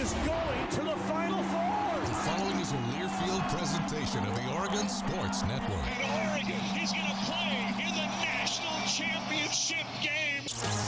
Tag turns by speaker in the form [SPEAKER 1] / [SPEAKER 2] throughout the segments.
[SPEAKER 1] is going to the Final Four.
[SPEAKER 2] The following is a Learfield presentation of the Oregon Sports Network.
[SPEAKER 3] And Oregon is going to play in the national championship game.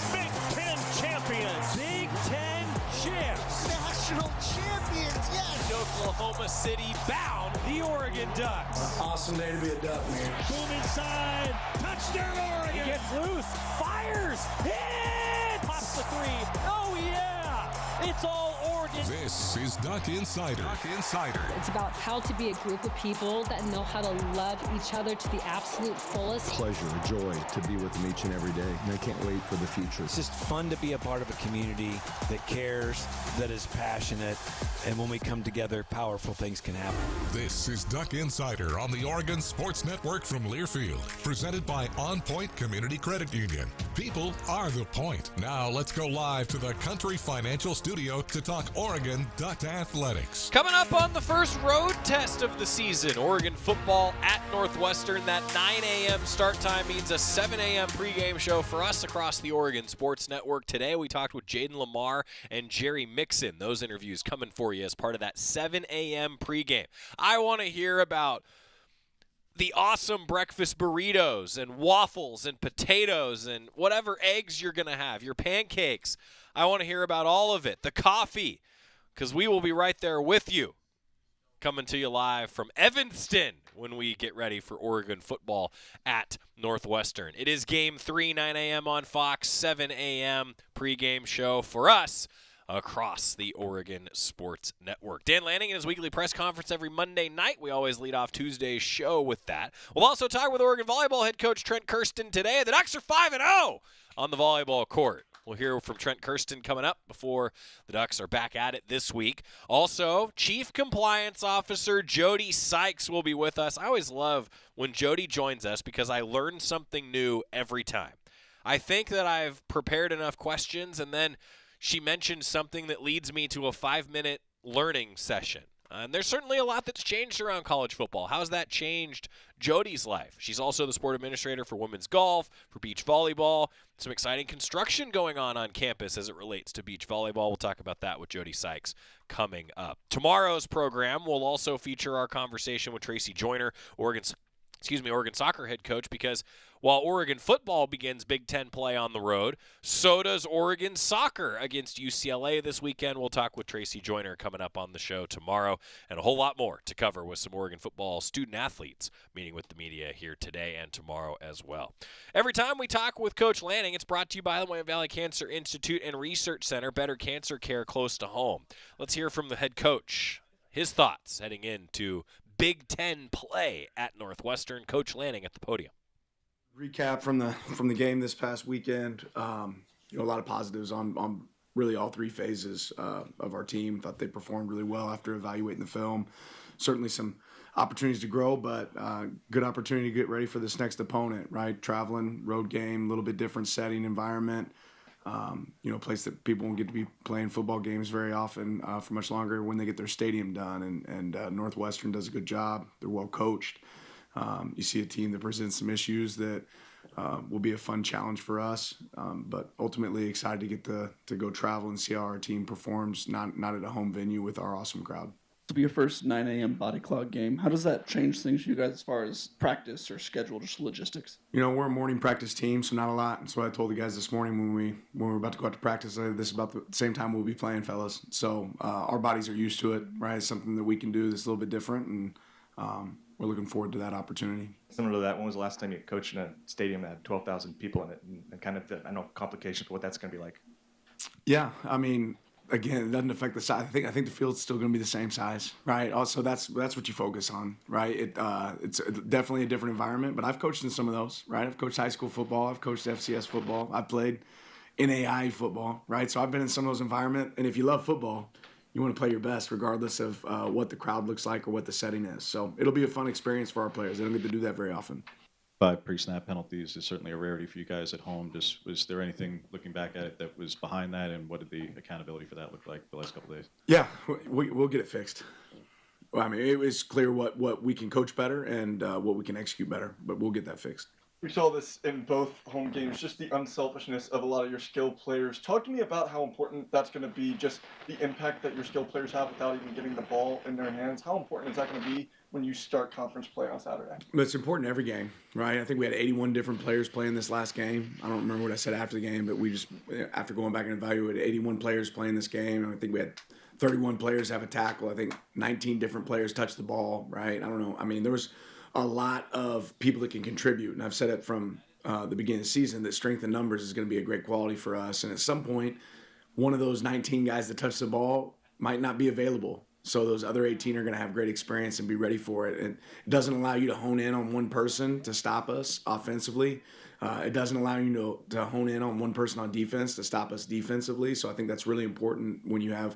[SPEAKER 1] Big Ten champions. Big Ten champs.
[SPEAKER 4] National champions, yes.
[SPEAKER 1] Oklahoma City bound the Oregon Ducks.
[SPEAKER 5] Awesome day to be a Duck, man.
[SPEAKER 1] Boom inside. Touchdown Oregon. He gets loose. Fires. Hits. Pops the three. Oh, yeah. It's all Oregon.
[SPEAKER 2] This is Duck Insider. Duck Insider.
[SPEAKER 6] It's about how to be a group of people that know how to love each other to the absolute fullest.
[SPEAKER 7] Pleasure, joy to be with them each and every day. And I can't wait for the future.
[SPEAKER 8] It's just fun to be a part of a community that cares, that is passionate, and when we come together, powerful things can happen.
[SPEAKER 2] This is Duck Insider on the Oregon Sports Network from Learfield, presented by OnPoint Community Credit Union. People are the point. Now let's go live to the Country Financial Studio to talk Oregon Duck Athletics.
[SPEAKER 9] Coming up on the first road test of the season, Oregon football at Northwestern. That 9 a.m. start time means a 7 a.m. pregame show for us across the Oregon Sports Network. Today we talked with Jaden Lamar and Jerry Mixon. Those interviews coming for you as part of that 7 a.m. pregame. I want to hear about the awesome breakfast burritos and waffles and potatoes and whatever eggs you're going to have, your pancakes. I want to hear about all of it. The coffee, because we will be right there with you, coming to you live from Evanston when we get ready for Oregon football at Northwestern. It is Game 3, 9 a.m. on Fox, 7 a.m. pregame show for us across the Oregon Sports Network. Dan Lanning in his weekly press conference every Monday night. We always lead off Tuesday's show with that. We'll also talk with Oregon Volleyball head coach Trent Kersten today. The Ducks are 5-0 on the volleyball court. We'll hear from Trent Kersten coming up before the Ducks are back at it this week. Also, Chief Compliance Officer Jody Sykes will be with us. I always love when Jody joins us because I learn something new every time. I think that I've prepared enough questions, and then she mentioned something that leads me to a 5-minute learning session. And there's certainly a lot that's changed around college football. How's that changed Jody's life? She's also the sport administrator for women's golf, for beach volleyball. Some exciting construction going on campus as it relates to beach volleyball. We'll talk about that with Jody Sykes coming up. Tomorrow's program will also feature our conversation with Tracy Joyner, Oregon soccer head coach, because while Oregon football begins Big Ten play on the road, so does Oregon soccer against UCLA this weekend. We'll talk with Tracy Joyner coming up on the show tomorrow, and a whole lot more to cover with some Oregon football student athletes meeting with the media here today and tomorrow as well. Every time we talk with Coach Lanning, it's brought to you by the William Valley Cancer Institute and Research Center, better cancer care close to home. Let's hear from the head coach, his thoughts heading into Big Ten play at Northwestern. Coach Lanning at the podium.
[SPEAKER 5] Recap from the game this past weekend. A lot of positives on really all three phases of our team. Thought they performed really well after evaluating the film. Certainly some opportunities to grow, but good opportunity to get ready for this next opponent, right? Traveling, road game, a little bit different setting, environment. A place that people won't get to be playing football games very often for much longer when they get their stadium done. And Northwestern does a good job. They're well coached. You see a team that presents some issues that will be a fun challenge for us. But ultimately excited to get to go travel and see how our team performs, not at a home venue with our awesome crowd.
[SPEAKER 10] To be your first 9 a.m. body clock game, how does that change things for you guys as far as practice or schedule, just logistics?
[SPEAKER 5] We're a morning practice team, so not a lot. That's what I told the guys this morning when we were about to go out to practice. I said, this is about the same time we'll be playing, fellas. So our bodies are used to it, right? It's something that we can do that's a little bit different, and we're looking forward to that opportunity.
[SPEAKER 11] Similar to that, when was the last time you coached in a stadium that had 12,000 people in it, and kind of complications for what that's going to be like? Yeah, again, it doesn't affect the size. I think the field's still going to be the same size, right? Also, that's what you focus on, right? It's definitely a different environment, but I've coached in some of those, right? I've coached high school football. I've coached FCS football. I've played NAI football, right? So I've been in some of those environments, and if you love football, you want to play your best regardless of what the crowd looks like or what the setting is. So it'll be a fun experience for our players. They don't get to do that very often.
[SPEAKER 12] 5 pre-snap penalties is certainly a rarity for you guys at home. Was there anything, looking back at it, that was behind that, and what did the accountability for that look like the last couple of days?
[SPEAKER 5] Yeah, we'll get it fixed. Well, it was clear what we can coach better and what we can execute better, but we'll get that fixed.
[SPEAKER 13] We saw this in both home games, just the unselfishness of a lot of your skilled players. Talk to me about how important that's going to be, just the impact that your skilled players have without even getting the ball in their hands. How important is that going to be when you start conference play on Saturday?
[SPEAKER 5] It's important every game, right? I think we had 81 different players playing this last game. I don't remember what I said after the game, but we just, after going back and evaluating 81 players playing this game, I think we had 31 players have a tackle. I think 19 different players touched the ball, right? I don't know. I mean, there was a lot of people that can contribute, and I've said it from the beginning of the season that strength in numbers is going to be a great quality for us. And at some point, one of those 19 guys that touch the ball might not be available. So those other 18 are going to have great experience and be ready for it. And it doesn't allow you to hone in on one person to stop us offensively. It doesn't allow you to hone in on one person on defense to stop us defensively. So I think that's really important when you have,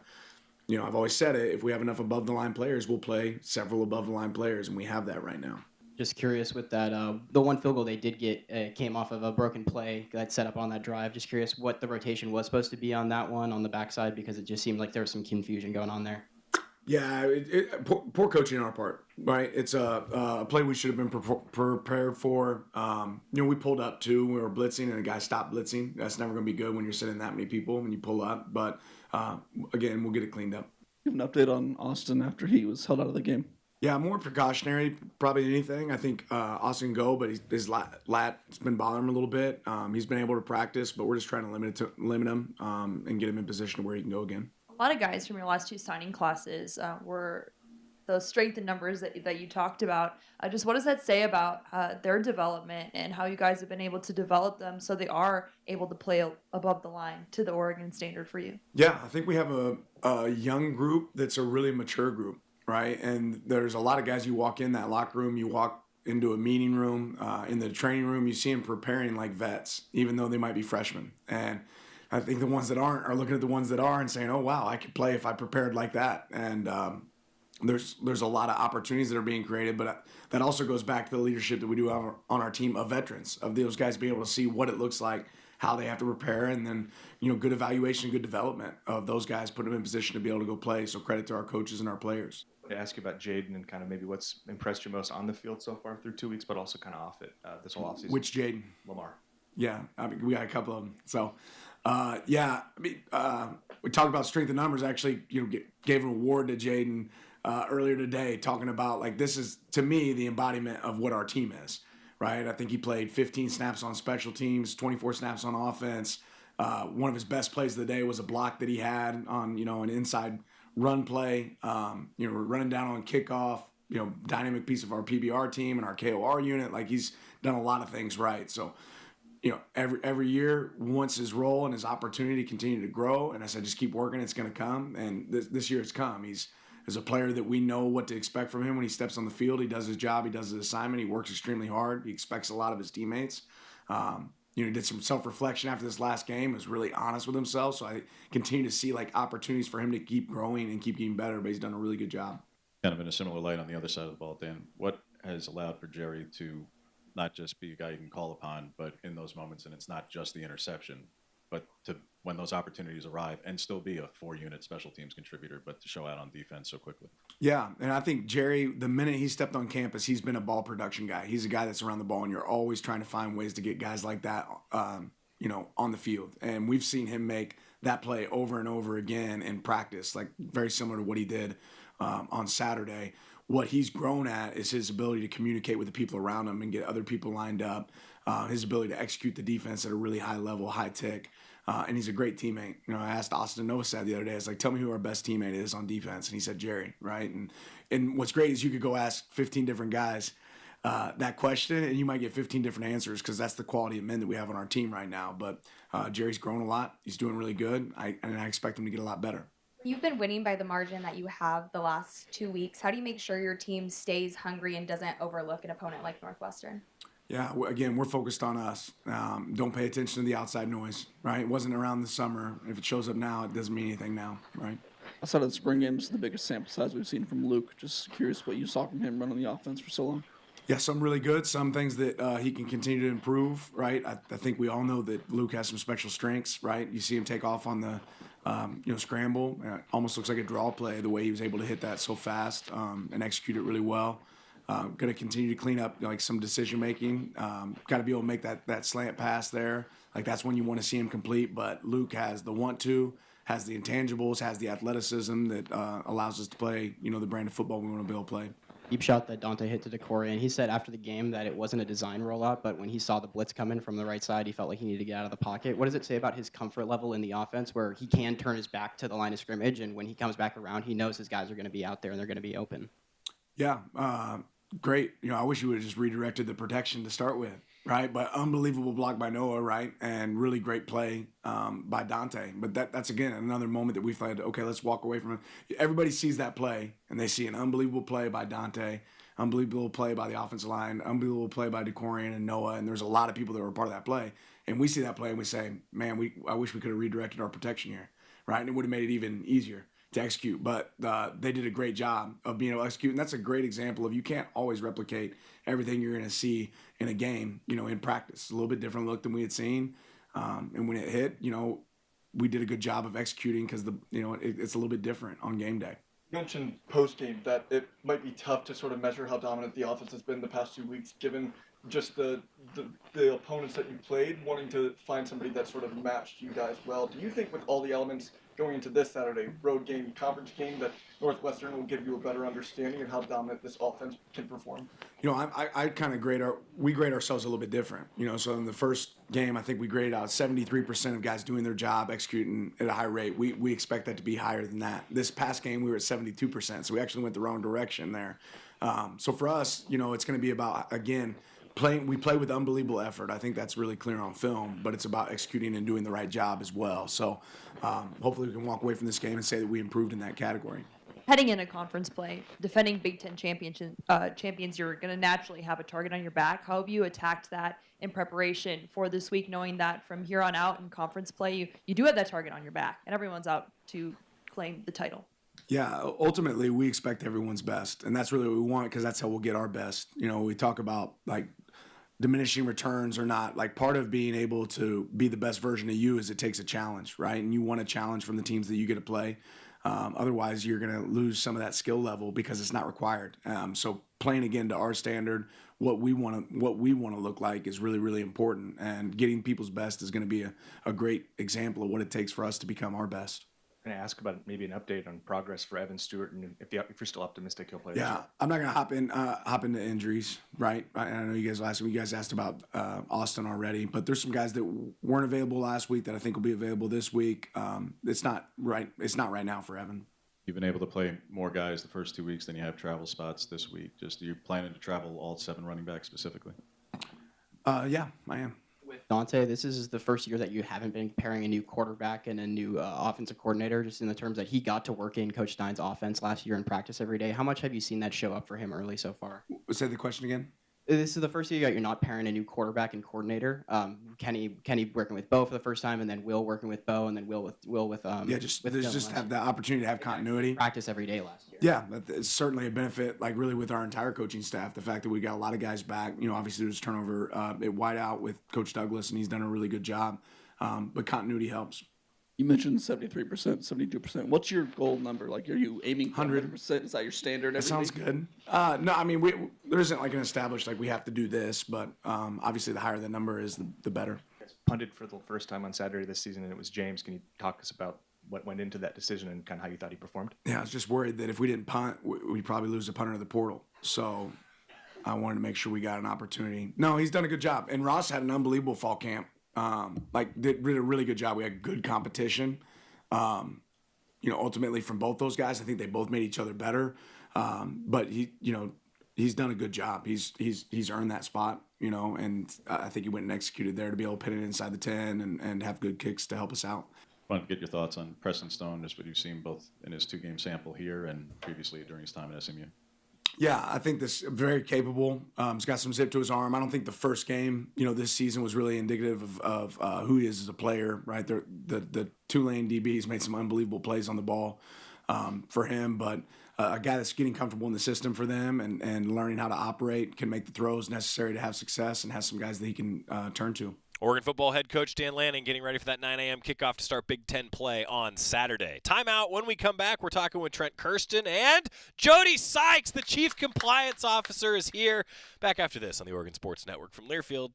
[SPEAKER 5] I've always said it, if we have enough above-the-line players, we'll play several above-the-line players, and we have that right now.
[SPEAKER 14] Just curious with that, the one field goal they did get came off of a broken play that set up on that drive. Just curious what the rotation was supposed to be on that one on the backside, because it just seemed like there was some confusion going on there.
[SPEAKER 5] Yeah, poor coaching on our part, right? It's a play we should have been prepared for. We pulled up too. We were blitzing, and the guy stopped blitzing. That's never going to be good when you're sitting that many people when you pull up. But again, we'll get it cleaned up.
[SPEAKER 10] Give an update on Austin after he was held out of the game.
[SPEAKER 5] Yeah, more precautionary probably than anything. I think Austin can go, but his lat's been bothering him a little bit. He's been able to practice, but we're just trying to limit him and get him in position where he can go again.
[SPEAKER 15] A lot of guys from your last two signing classes were those strength in numbers that you talked about. Just what does that say about their development and how you guys have been able to develop them so they are able to play above the line to the Oregon standard for you?
[SPEAKER 5] Yeah, I think we have a young group that's a really mature group, right? And there's a lot of guys, you walk in that locker room, you walk into a meeting room, in the training room, you see them preparing like vets, even though they might be freshmen. And I think the ones that aren't are looking at the ones that are and saying, oh, wow, I could play if I prepared like that. And there's a lot of opportunities that are being created, but that also goes back to the leadership that we do on our team of veterans, of those guys being able to see what it looks like, how they have to prepare, and then, good evaluation, good development of those guys, put them in position to be able to go play. So credit to our coaches and our players.
[SPEAKER 11] To ask you about Jaden and kind of maybe what's impressed you most on the field so far through 2 weeks, but also kind of off it this whole offseason.
[SPEAKER 5] Which Jaden?
[SPEAKER 11] Lamar.
[SPEAKER 5] Yeah, I mean, we got a couple of them. So, we talked about strength of numbers. Actually, gave an award to Jaden earlier today, talking about, like, this is, to me, the embodiment of what our team is, right? I think he played 15 snaps on special teams, 24 snaps on offense. One of his best plays of the day was a block that he had on, an inside run play, running down on kickoff, dynamic piece of our PBR team and our KOR unit. Like, he's done a lot of things right. So, every year wants his role and his opportunity to continue to grow. And I said, just keep working. It's going to come. And this year it's come. He's a player that we know what to expect from him when he steps on the field. He does his job. He does his assignment. He works extremely hard. He expects a lot of his teammates. He did some self-reflection after this last game, was really honest with himself. So I continue to see opportunities for him to keep growing and keep getting better, but he's done a really good job.
[SPEAKER 12] Kind of in a similar light on the other side of the ball, Dan, what has allowed for Jerry to not just be a guy you can call upon, but in those moments, and it's not just the interception, but to, when those opportunities arrive, and still be a 4-unit special teams contributor, but to show out on defense so quickly? Yeah,
[SPEAKER 5] and I think Jerry, the minute he stepped on campus, he's been a ball production guy. He's a guy that's around the ball, and you're always trying to find ways to get guys like that, on the field. And we've seen him make that play over and over again in practice, like very similar to what he did on Saturday. What he's grown at is his ability to communicate with the people around him and get other people lined up, his ability to execute the defense at a really high level, high tick. And he's a great teammate. I asked Austin Novosad the other day, I was like, tell me who our best teammate is on defense. And he said, Jerry, right? And what's great is you could go ask 15 different guys that question, and you might get 15 different answers, because that's the quality of men that we have on our team right now. But Jerry's grown a lot. He's doing really good, and I expect him to get a lot better.
[SPEAKER 16] You've been winning by the margin that you have the last 2 weeks. How do you make sure your team stays hungry and doesn't overlook an opponent like Northwestern?
[SPEAKER 5] Yeah, again, we're focused on us. Don't pay attention to the outside noise, right? It wasn't around the summer. If it shows up now, it doesn't mean anything now, right?
[SPEAKER 10] Outside of the spring games, the biggest sample size we've seen from Luke. Just curious what you saw from him running the offense for so long.
[SPEAKER 5] Yeah, some really good, some things that he can continue to improve, right? I think we all know that Luke has some special strengths, right? You see him take off on the scramble. It almost looks like a draw play, the way he was able to hit that so fast and execute it really well. Going to continue to clean up like some decision making. Got to be able to make that slant pass there. Like that's when you want to see him complete. But Luke has the want to, has the intangibles, has the athleticism that allows us to play, the brand of football we want to be able to play.
[SPEAKER 14] Deep shot that Dante hit to Decore, and he said after the game that it wasn't a design rollout, but when he saw the blitz coming from the right side, he felt like he needed to get out of the pocket. What does it say about his comfort level in the offense where he can turn his back to the line of scrimmage, and when he comes back around, he knows his guys are going to be out there and they're going to be open?
[SPEAKER 5] Yeah, great. I wish you would have just redirected the protection to start with, right? But unbelievable block by Noah, right? And really great play by Dante. But that's, again, another moment that we thought, okay, let's walk away from it. Everybody sees that play, and they see an unbelievable play by Dante, unbelievable play by the offensive line, unbelievable play by Decorian and Noah, and there's a lot of people that were part of that play. And we see that play, and we say, man, I wish we could have redirected our protection here, right? And it would have made it even easier to execute, but they did a great job of being able to execute, and that's a great example of you can't always replicate everything you're going to see in a game, in practice. It's a little bit different look than we had seen, and when it hit, we did a good job of executing because it's a little bit different on game day.
[SPEAKER 13] You mentioned post-game that it might be tough to sort of measure how dominant the offense has been the past 2 weeks, given just the opponents that you played, wanting to find somebody that sort of matched you guys well. Do you think with all the elements going into this Saturday road game, conference game, that Northwestern will give you a better understanding of how dominant this offense can perform?
[SPEAKER 5] I kind of grade ourselves a little bit different. So in the first game, I think we graded out 73% of guys doing their job, executing at a high rate. We expect that to be higher than that. This past game, we were at 72%, so we actually went the wrong direction there. So for us, it's going to be about, again, we play with unbelievable effort. I think that's really clear on film, but it's about executing and doing the right job as well. So hopefully we can walk away from this game and say that we improved in that category.
[SPEAKER 15] Heading into conference play, defending Big Ten champions, you're going to naturally have a target on your back. How have you attacked that in preparation for this week, knowing that from here on out in conference play, you do have that target on your back, and everyone's out to claim the title?
[SPEAKER 5] Yeah, ultimately we expect everyone's best, and that's really what we want because that's how we'll get our best. We talk about like diminishing returns or not. Like part of being able to be the best version of you is it takes a challenge, right? And you want a challenge from the teams that you get to play. Otherwise, you're going to lose some of that skill level because it's not required. So playing again to our standard, what we want to look like is really, really important. And getting people's best is going to be a great example of what it takes for us to become our best.
[SPEAKER 11] Going to ask about maybe an update on progress for Evan Stewart, and if you're still optimistic he'll play.
[SPEAKER 5] Yeah, I'm not going to hop into injuries, right? I know you guys asked about Austin already, but there's some guys that weren't available last week that I think will be available this week. It's not right now for Evan.
[SPEAKER 12] You've been able to play more guys the first 2 weeks than you have travel spots this week. Just are you planning to travel all 7 running backs specifically?
[SPEAKER 5] Yeah, I am.
[SPEAKER 14] With Dante, this is the first year that you haven't been pairing a new quarterback and a new offensive coordinator, just in the terms that he got to work in Coach Stein's offense last year in practice every day. How much have you seen that show up for him early so far?
[SPEAKER 5] Say the question again.
[SPEAKER 14] This is the first year you're not pairing a new quarterback and coordinator. Kenny working with Bo for the first time, and then Will working with Bo, and then Will with
[SPEAKER 5] just have the opportunity to have continuity.
[SPEAKER 14] Practice every day last year.
[SPEAKER 5] Yeah, it's certainly a benefit. Like really with our entire coaching staff, the fact that we got a lot of guys back. Obviously there's turnover at wideout with Coach Douglas, and he's done a really good job. But continuity helps.
[SPEAKER 10] You mentioned 73%, 72%. What's your goal number? Like, are you aiming for 100%? Is that your standard?
[SPEAKER 5] That sounds good. No, I mean, there isn't like an established, like we have to do this, but obviously the higher the number is, the better.
[SPEAKER 11] Punted for the first time on Saturday this season, and it was James. Can you talk to us about what went into that decision and kind of how you thought he performed?
[SPEAKER 5] Yeah, I was just worried that if we didn't punt, we'd probably lose a punter to the portal. So I wanted to make sure we got an opportunity. No, he's done a good job. And Ross had an unbelievable fall camp. Did a really good job. We had good competition. Ultimately from both those guys, I think they both made each other better. But he's done a good job. He's earned that spot, and I think he went and executed there to be able to pin it inside the 10 and have good kicks to help us out.
[SPEAKER 12] I wanted to get your thoughts on Preston Stone, just what you've seen both in his 2-game sample here and previously during his time at SMU.
[SPEAKER 5] Yeah, I think this very capable. He's got some zip to his arm. I don't think the first game, this season was really indicative of who he is as a player, right? The Tulane DBs made some unbelievable plays on the ball for him, but a guy that's getting comfortable in the system for them and learning how to operate, can make the throws necessary to have success, and has some guys that he can turn to.
[SPEAKER 9] Oregon football head coach Dan Lanning getting ready for that 9 a.m. kickoff to start Big Ten play on Saturday. Timeout. When we come back, we're talking with Trent, Kersten, and Jody Sykes, the Chief Compliance Officer, is here. Back after this on the Oregon Sports Network from Learfield.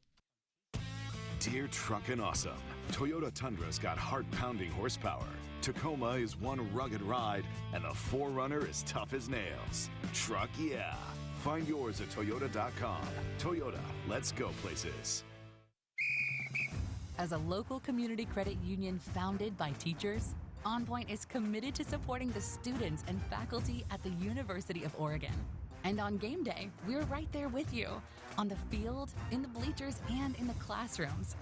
[SPEAKER 17] Dear Truckin' Awesome, Toyota Tundra's got heart-pounding horsepower. Tacoma is one rugged ride, and the 4Runner is tough as nails. Truck yeah. Find yours at toyota.com. Toyota, let's go places.
[SPEAKER 18] As a local community credit union founded by teachers, OnPoint is committed to supporting the students and faculty at the University of Oregon. And on game day, we're right there with you, on the field, in the bleachers, and in the classrooms.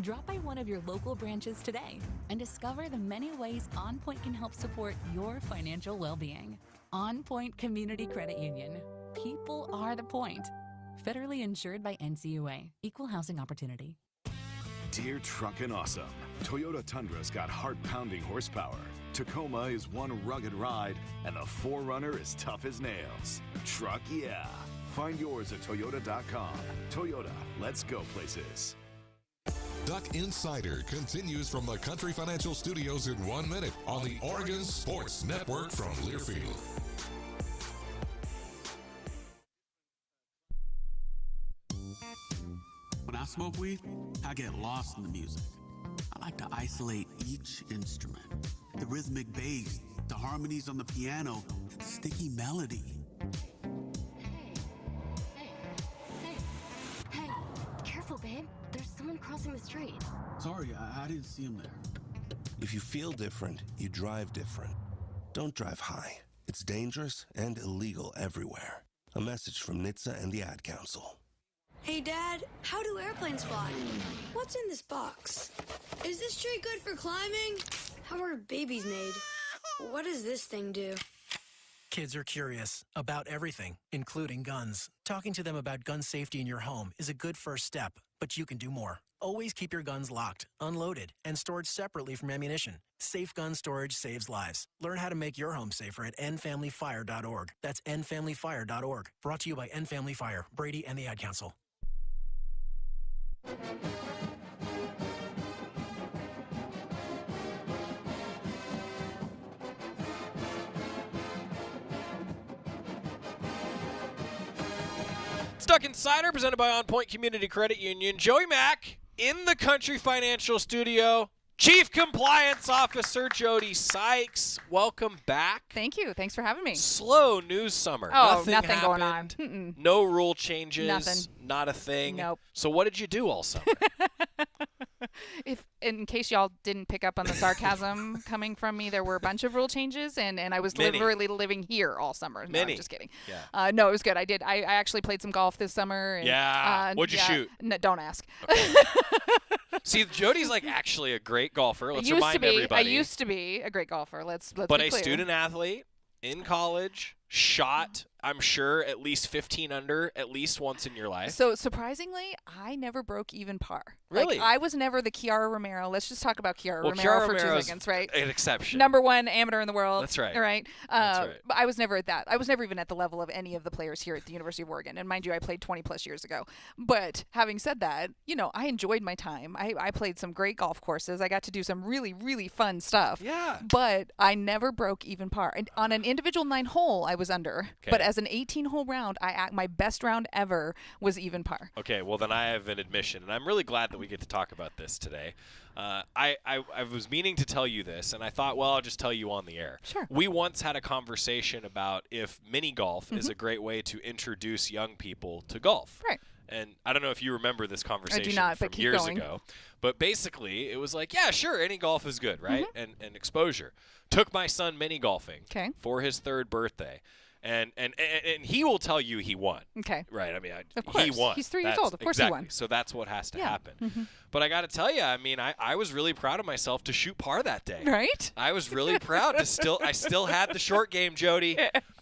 [SPEAKER 18] Drop by one of your local branches today and discover the many ways OnPoint can help support your financial well-being. OnPoint Community Credit Union. People are the point. Federally insured by NCUA. Equal housing opportunity.
[SPEAKER 17] Dear Truckin' Awesome, Toyota Tundra's got heart-pounding horsepower. Tacoma is one rugged ride, and the 4Runner is tough as nails. Truck yeah. Find yours at toyota.com. Toyota, let's go places.
[SPEAKER 2] Duck Insider continues from the Country Financial Studios in 1 minute on the Oregon Sports Network from Learfield.
[SPEAKER 19] When I smoke weed, I get lost in the music. I like to isolate each instrument. The rhythmic bass, the harmonies on the piano, the sticky melody.
[SPEAKER 20] Hey, careful, babe. There's someone crossing the street.
[SPEAKER 19] Sorry, I didn't see him there.
[SPEAKER 21] If you feel different, you drive different. Don't drive high. It's dangerous and illegal everywhere. A message from NHTSA and the Ad Council.
[SPEAKER 22] Hey, Dad, how do airplanes fly? What's in this box? Is this tree good for climbing? How are babies made? What does this thing do?
[SPEAKER 23] Kids are curious about everything, including guns. Talking to them about gun safety in your home is a good first step, but you can do more. Always keep your guns locked, unloaded, and stored separately from ammunition. Safe gun storage saves lives. Learn how to make your home safer at endfamilyfire.org. That's endfamilyfire.org. Brought to you by End Family Fire, Brady, and the Ad Council.
[SPEAKER 9] Duck Insider, presented by OnPoint Community Credit Union. Joey Mack in the Country Financial Studio. Chief Compliance Officer Jody Sykes, welcome back.
[SPEAKER 24] Thank you. Thanks for having me.
[SPEAKER 9] Slow news summer.
[SPEAKER 24] Oh,
[SPEAKER 9] nothing
[SPEAKER 24] going on.
[SPEAKER 9] happened. No rule changes.
[SPEAKER 24] Nothing.
[SPEAKER 9] Not a thing.
[SPEAKER 24] Nope.
[SPEAKER 9] So what did you do all summer?
[SPEAKER 24] In case y'all didn't pick up on the sarcasm coming from me, there were a bunch of rule changes, and I was literally living here all summer. No, I'm just kidding.
[SPEAKER 9] Yeah.
[SPEAKER 24] No, it was good. I did. I actually played some golf this summer. And,
[SPEAKER 9] yeah. What'd you shoot?
[SPEAKER 24] No, don't ask.
[SPEAKER 9] Okay. See, Jody's like actually a great golfer. Let's remind everybody.
[SPEAKER 24] I used to be a great golfer. Let's
[SPEAKER 9] but
[SPEAKER 24] be
[SPEAKER 9] a
[SPEAKER 24] clear.
[SPEAKER 9] student athlete in college, shot, I'm sure, at least 15 under at least once in your life.
[SPEAKER 24] So surprisingly, I never broke even par.
[SPEAKER 9] Really?
[SPEAKER 24] Like, I was never the Chiara Romero. Let's just talk about Chiara Romero for 2 seconds, right?
[SPEAKER 9] An exception.
[SPEAKER 24] #1 amateur in the world.
[SPEAKER 9] That's right.
[SPEAKER 24] Right.
[SPEAKER 9] That's right.
[SPEAKER 24] But I was never at that. I was never even at the level of any of the players here at the University of Oregon. And mind you, I played 20 plus years ago. But having said that, you know, I enjoyed my time. I played some great golf courses. I got to do some really, really fun stuff.
[SPEAKER 9] Yeah.
[SPEAKER 24] But I never broke even par. And on an individual 9-hole, I was under.
[SPEAKER 9] Okay.
[SPEAKER 24] But as an 18-hole round, my best round ever was even par.
[SPEAKER 9] Okay, well then I have an admission, and I'm really glad that we get to talk about this today. I was meaning to tell you this, and I thought, well, I'll just tell you on the air.
[SPEAKER 24] Sure.
[SPEAKER 9] We once had a conversation about if mini golf is a great way to introduce young people to golf.
[SPEAKER 24] Right.
[SPEAKER 9] And I don't know if you remember this conversation
[SPEAKER 24] I do not,
[SPEAKER 9] from
[SPEAKER 24] but keep
[SPEAKER 9] years
[SPEAKER 24] going.
[SPEAKER 9] ago. But basically, it was like, yeah, sure, any golf is good, right? And exposure. Took my son mini golfing for his 3rd birthday. And he will tell you he won.
[SPEAKER 24] Okay.
[SPEAKER 9] Right. I mean,
[SPEAKER 24] of course.
[SPEAKER 9] he won.
[SPEAKER 24] He's 3 years old. Of course he won.
[SPEAKER 9] So that's what has to
[SPEAKER 24] Yeah.
[SPEAKER 9] happen. But I got to tell you, I mean, I was really proud of myself to shoot par that day.
[SPEAKER 24] Right?
[SPEAKER 9] I was really proud to I still had the short game, Jody.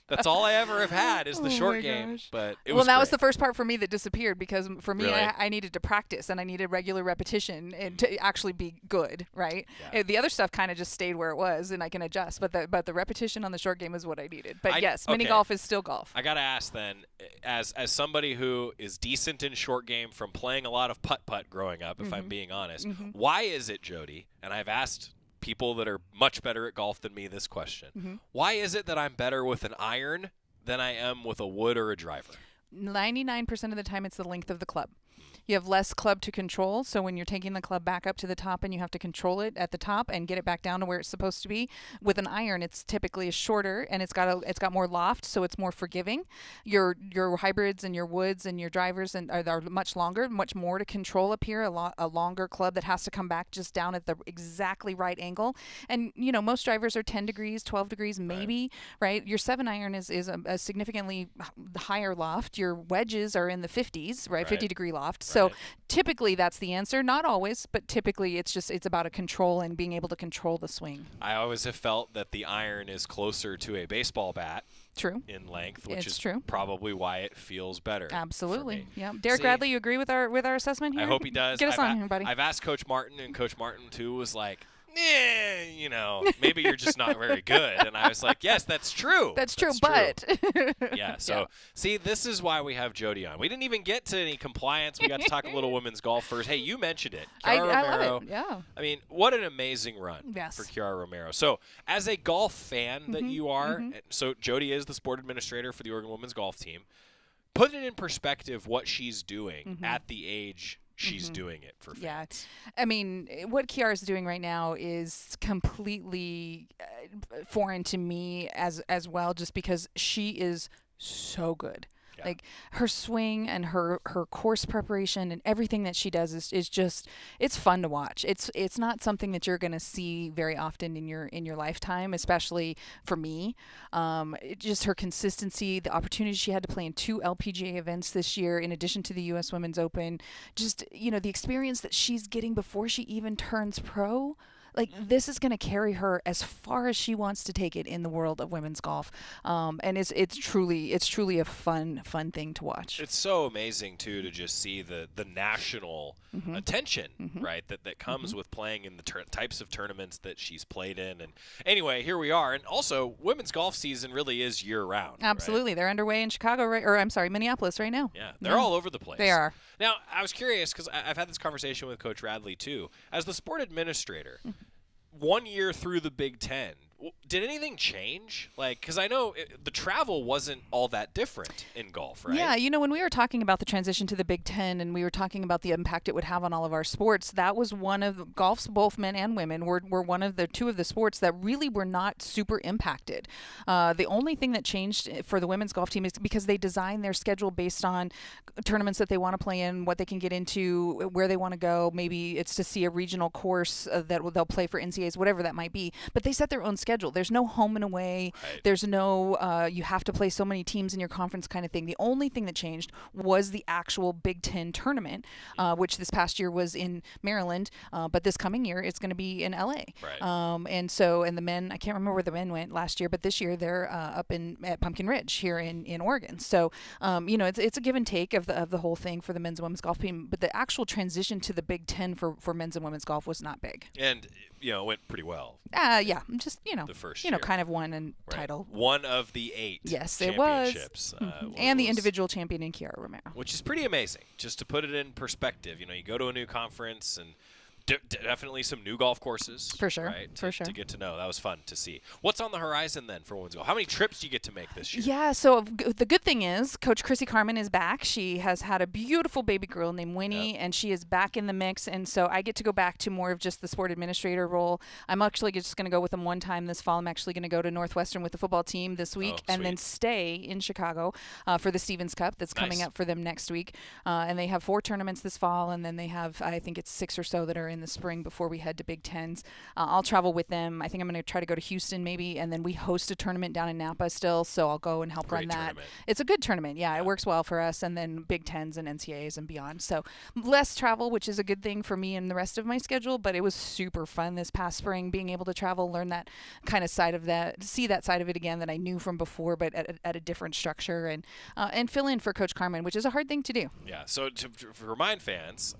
[SPEAKER 9] That's all I ever have had is the short game.
[SPEAKER 24] Gosh.
[SPEAKER 9] But it
[SPEAKER 24] well,
[SPEAKER 9] was
[SPEAKER 24] that
[SPEAKER 9] great.
[SPEAKER 24] was the first part for me that disappeared because for me,
[SPEAKER 9] Really?
[SPEAKER 24] I needed to practice and I needed regular repetition and to actually be good, right? The other stuff kind of just stayed where it was and I can adjust. But the repetition on the short game is what I needed. But yes, mini golf is still golf.
[SPEAKER 9] I got to ask then, as somebody who is decent in short game from playing a lot of putt-putt growing up, if I'm being honest, why is it, Jody, and I've asked people that are much better at golf than me this question, why is it that I'm better with an iron than I am with a wood or a driver?
[SPEAKER 24] 99% of the time it's the length of the club. You have less club to control, so when you're taking the club back up to the top and you have to control it at the top and get it back down to where it's supposed to be, with an iron it's typically shorter and it's got more loft, so it's more forgiving. Your hybrids and your woods and your drivers are much longer, much more to control up here. A longer club that has to come back just down at the exactly right angle. And most drivers are 10 degrees, 12 degrees maybe, right? Your 7-iron is a significantly higher loft. Your wedges are in the 50s, right? 50-degree loft. So typically that's the answer. Not always, but typically it's about a control and being able to control the swing.
[SPEAKER 9] I always have felt that the iron is closer to a baseball bat.
[SPEAKER 24] True.
[SPEAKER 9] In length, which
[SPEAKER 24] it's
[SPEAKER 9] is
[SPEAKER 24] true.
[SPEAKER 9] Probably why it feels better.
[SPEAKER 24] Absolutely. Yeah. Derek Bradley, you agree with our assessment here?
[SPEAKER 9] I hope he does.
[SPEAKER 24] Get us on here, buddy.
[SPEAKER 9] I've asked Coach Martin, and Coach Martin too was like, maybe you're just not very good. And I was like, yes, that's true.
[SPEAKER 24] That's true, but.
[SPEAKER 9] Yeah, so see, this is why we have Jody on. We didn't even get to any compliance. We got to talk a little women's golf first. Hey, you mentioned it. Kiara Romero.
[SPEAKER 24] Love it, yeah.
[SPEAKER 9] I mean, what an amazing run for Kiara Romero. So as a golf fan that you are, so Jody is the sport administrator for the Oregon women's golf team. Put it in perspective what she's doing at the age she's doing it for fans.
[SPEAKER 24] Yeah. I mean, what Kiara's doing right now is completely foreign to me as well, just because she is so good. Yeah. Like her swing and her course preparation and everything that she does is just, it's fun to watch. It's not something that you're going to see very often in your lifetime, especially for me. Just her consistency, the opportunity she had to play in 2 LPGA events this year, in addition to the U.S. Women's Open, just, the experience that she's getting before she even turns pro. Like, this is going to carry her as far as she wants to take it in the world of women's golf. And it's truly a fun thing to watch.
[SPEAKER 9] It's so amazing, too, to just see the national attention, right, that comes with playing in the types of tournaments that she's played in. And anyway, here we are. And also, women's golf season really is year-round.
[SPEAKER 24] Absolutely. Right? They're underway in Minneapolis right now.
[SPEAKER 9] Yeah, they're all over the place.
[SPEAKER 24] They are.
[SPEAKER 9] Now, I was curious, because I've had this conversation with Coach Radley, too. As the sport administrator, 1 year through the Big Ten, did anything change? Like, because I know the travel wasn't all that different in golf, right?
[SPEAKER 24] Yeah, when we were talking about the transition to the Big Ten and we were talking about the impact it would have on all of our sports, that was one of golf's, both men and women, were one of the two of the sports that really were not super impacted. The only thing that changed for the women's golf team is because they designed their schedule based on tournaments that they want to play in, what they can get into, where they want to go. Maybe it's to see a regional course that they'll play for NCAAs, whatever that might be. But they set their own schedule. There's no home and away. Right. There's no you have to play so many teams in your conference kind of thing. The only thing that changed was the actual Big Ten tournament, which this past year was in Maryland, but this coming year it's going to be in LA.
[SPEAKER 9] Right.
[SPEAKER 24] And the men, I can't remember where the men went last year, but this year they're up at Pumpkin Ridge here in Oregon. So it's a give and take of the whole thing for the men's and women's golf team, but the actual transition to the Big Ten for men's and women's golf was not big.
[SPEAKER 9] And it went pretty well.
[SPEAKER 24] Yeah, just
[SPEAKER 9] the first year.
[SPEAKER 24] Kind of won a title.
[SPEAKER 9] One of the 8
[SPEAKER 24] yes,
[SPEAKER 9] championships.
[SPEAKER 24] It was. And the individual champion in Kiara Romero.
[SPEAKER 9] Which is pretty amazing, just to put it in perspective. You go to a new conference and definitely some new golf courses.
[SPEAKER 24] For sure.
[SPEAKER 9] Right?
[SPEAKER 24] For sure.
[SPEAKER 9] To get to know. That was fun to see. What's on the horizon then for women's golf? How many trips do you get to make this year?
[SPEAKER 24] Yeah, so the good thing is Coach Chrissy Carmen is back. She has had a beautiful baby girl named Winnie, and she is back in the mix. And so I get to go back to more of just the sport administrator role. I'm actually just going to go with them one time this fall. I'm actually going to go to Northwestern with the football team this week and then stay in Chicago for the Stevens Cup that's coming up for them next week. And they have 4 tournaments this fall, and then they have, I think it's 6 or so that are in the spring before we head to Big Tens. I'll travel with them. I think I'm going to try to go to Houston maybe, and then we host a tournament down in Napa still, so I'll go and help run that.
[SPEAKER 9] Tournament.
[SPEAKER 24] It's a good tournament. Yeah, it works well for us, and then Big Tens and NCAAs and beyond. So less travel, which is a good thing for me and the rest of my schedule, but it was super fun this past spring being able to travel, learn that kind of side of that, see that side of it again that I knew from before, but at a different structure, and fill in for Coach Carmen, which is a hard thing to do.
[SPEAKER 9] Yeah, so to remind fans,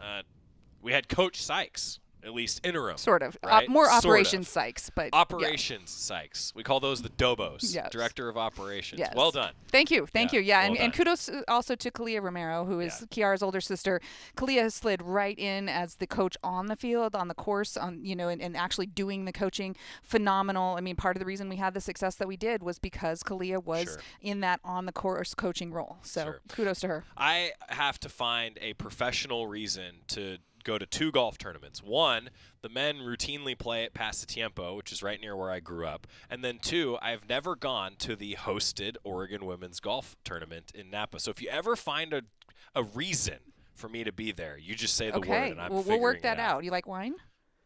[SPEAKER 9] we had Coach Sykes, at least interim.
[SPEAKER 24] Sort of.
[SPEAKER 9] Right?
[SPEAKER 24] More
[SPEAKER 9] Sort
[SPEAKER 24] Operations
[SPEAKER 9] of.
[SPEAKER 24] Sykes. But
[SPEAKER 9] Operations Sykes. We call those the Dobos.
[SPEAKER 24] Yes.
[SPEAKER 9] Director of Operations.
[SPEAKER 24] Yes.
[SPEAKER 9] Well done.
[SPEAKER 24] Thank you. Yeah,
[SPEAKER 9] well
[SPEAKER 24] and kudos also to Kalia Romero, who is Kiara's older sister. Kalia slid right in as the coach on the field, on the course, and actually doing the coaching. Phenomenal. I mean, part of the reason we had the success that we did was because Kalia was in that on the course coaching role. So kudos to her.
[SPEAKER 9] I have to find a professional reason to go to 2 golf tournaments. 1, the men routinely play at Pasatiempo, which is right near where I grew up. And then 2, I've never gone to the hosted Oregon Women's Golf Tournament in Napa. So if you ever find a reason for me to be there, you just say the word and I'm
[SPEAKER 24] we'll work that out. You like wine?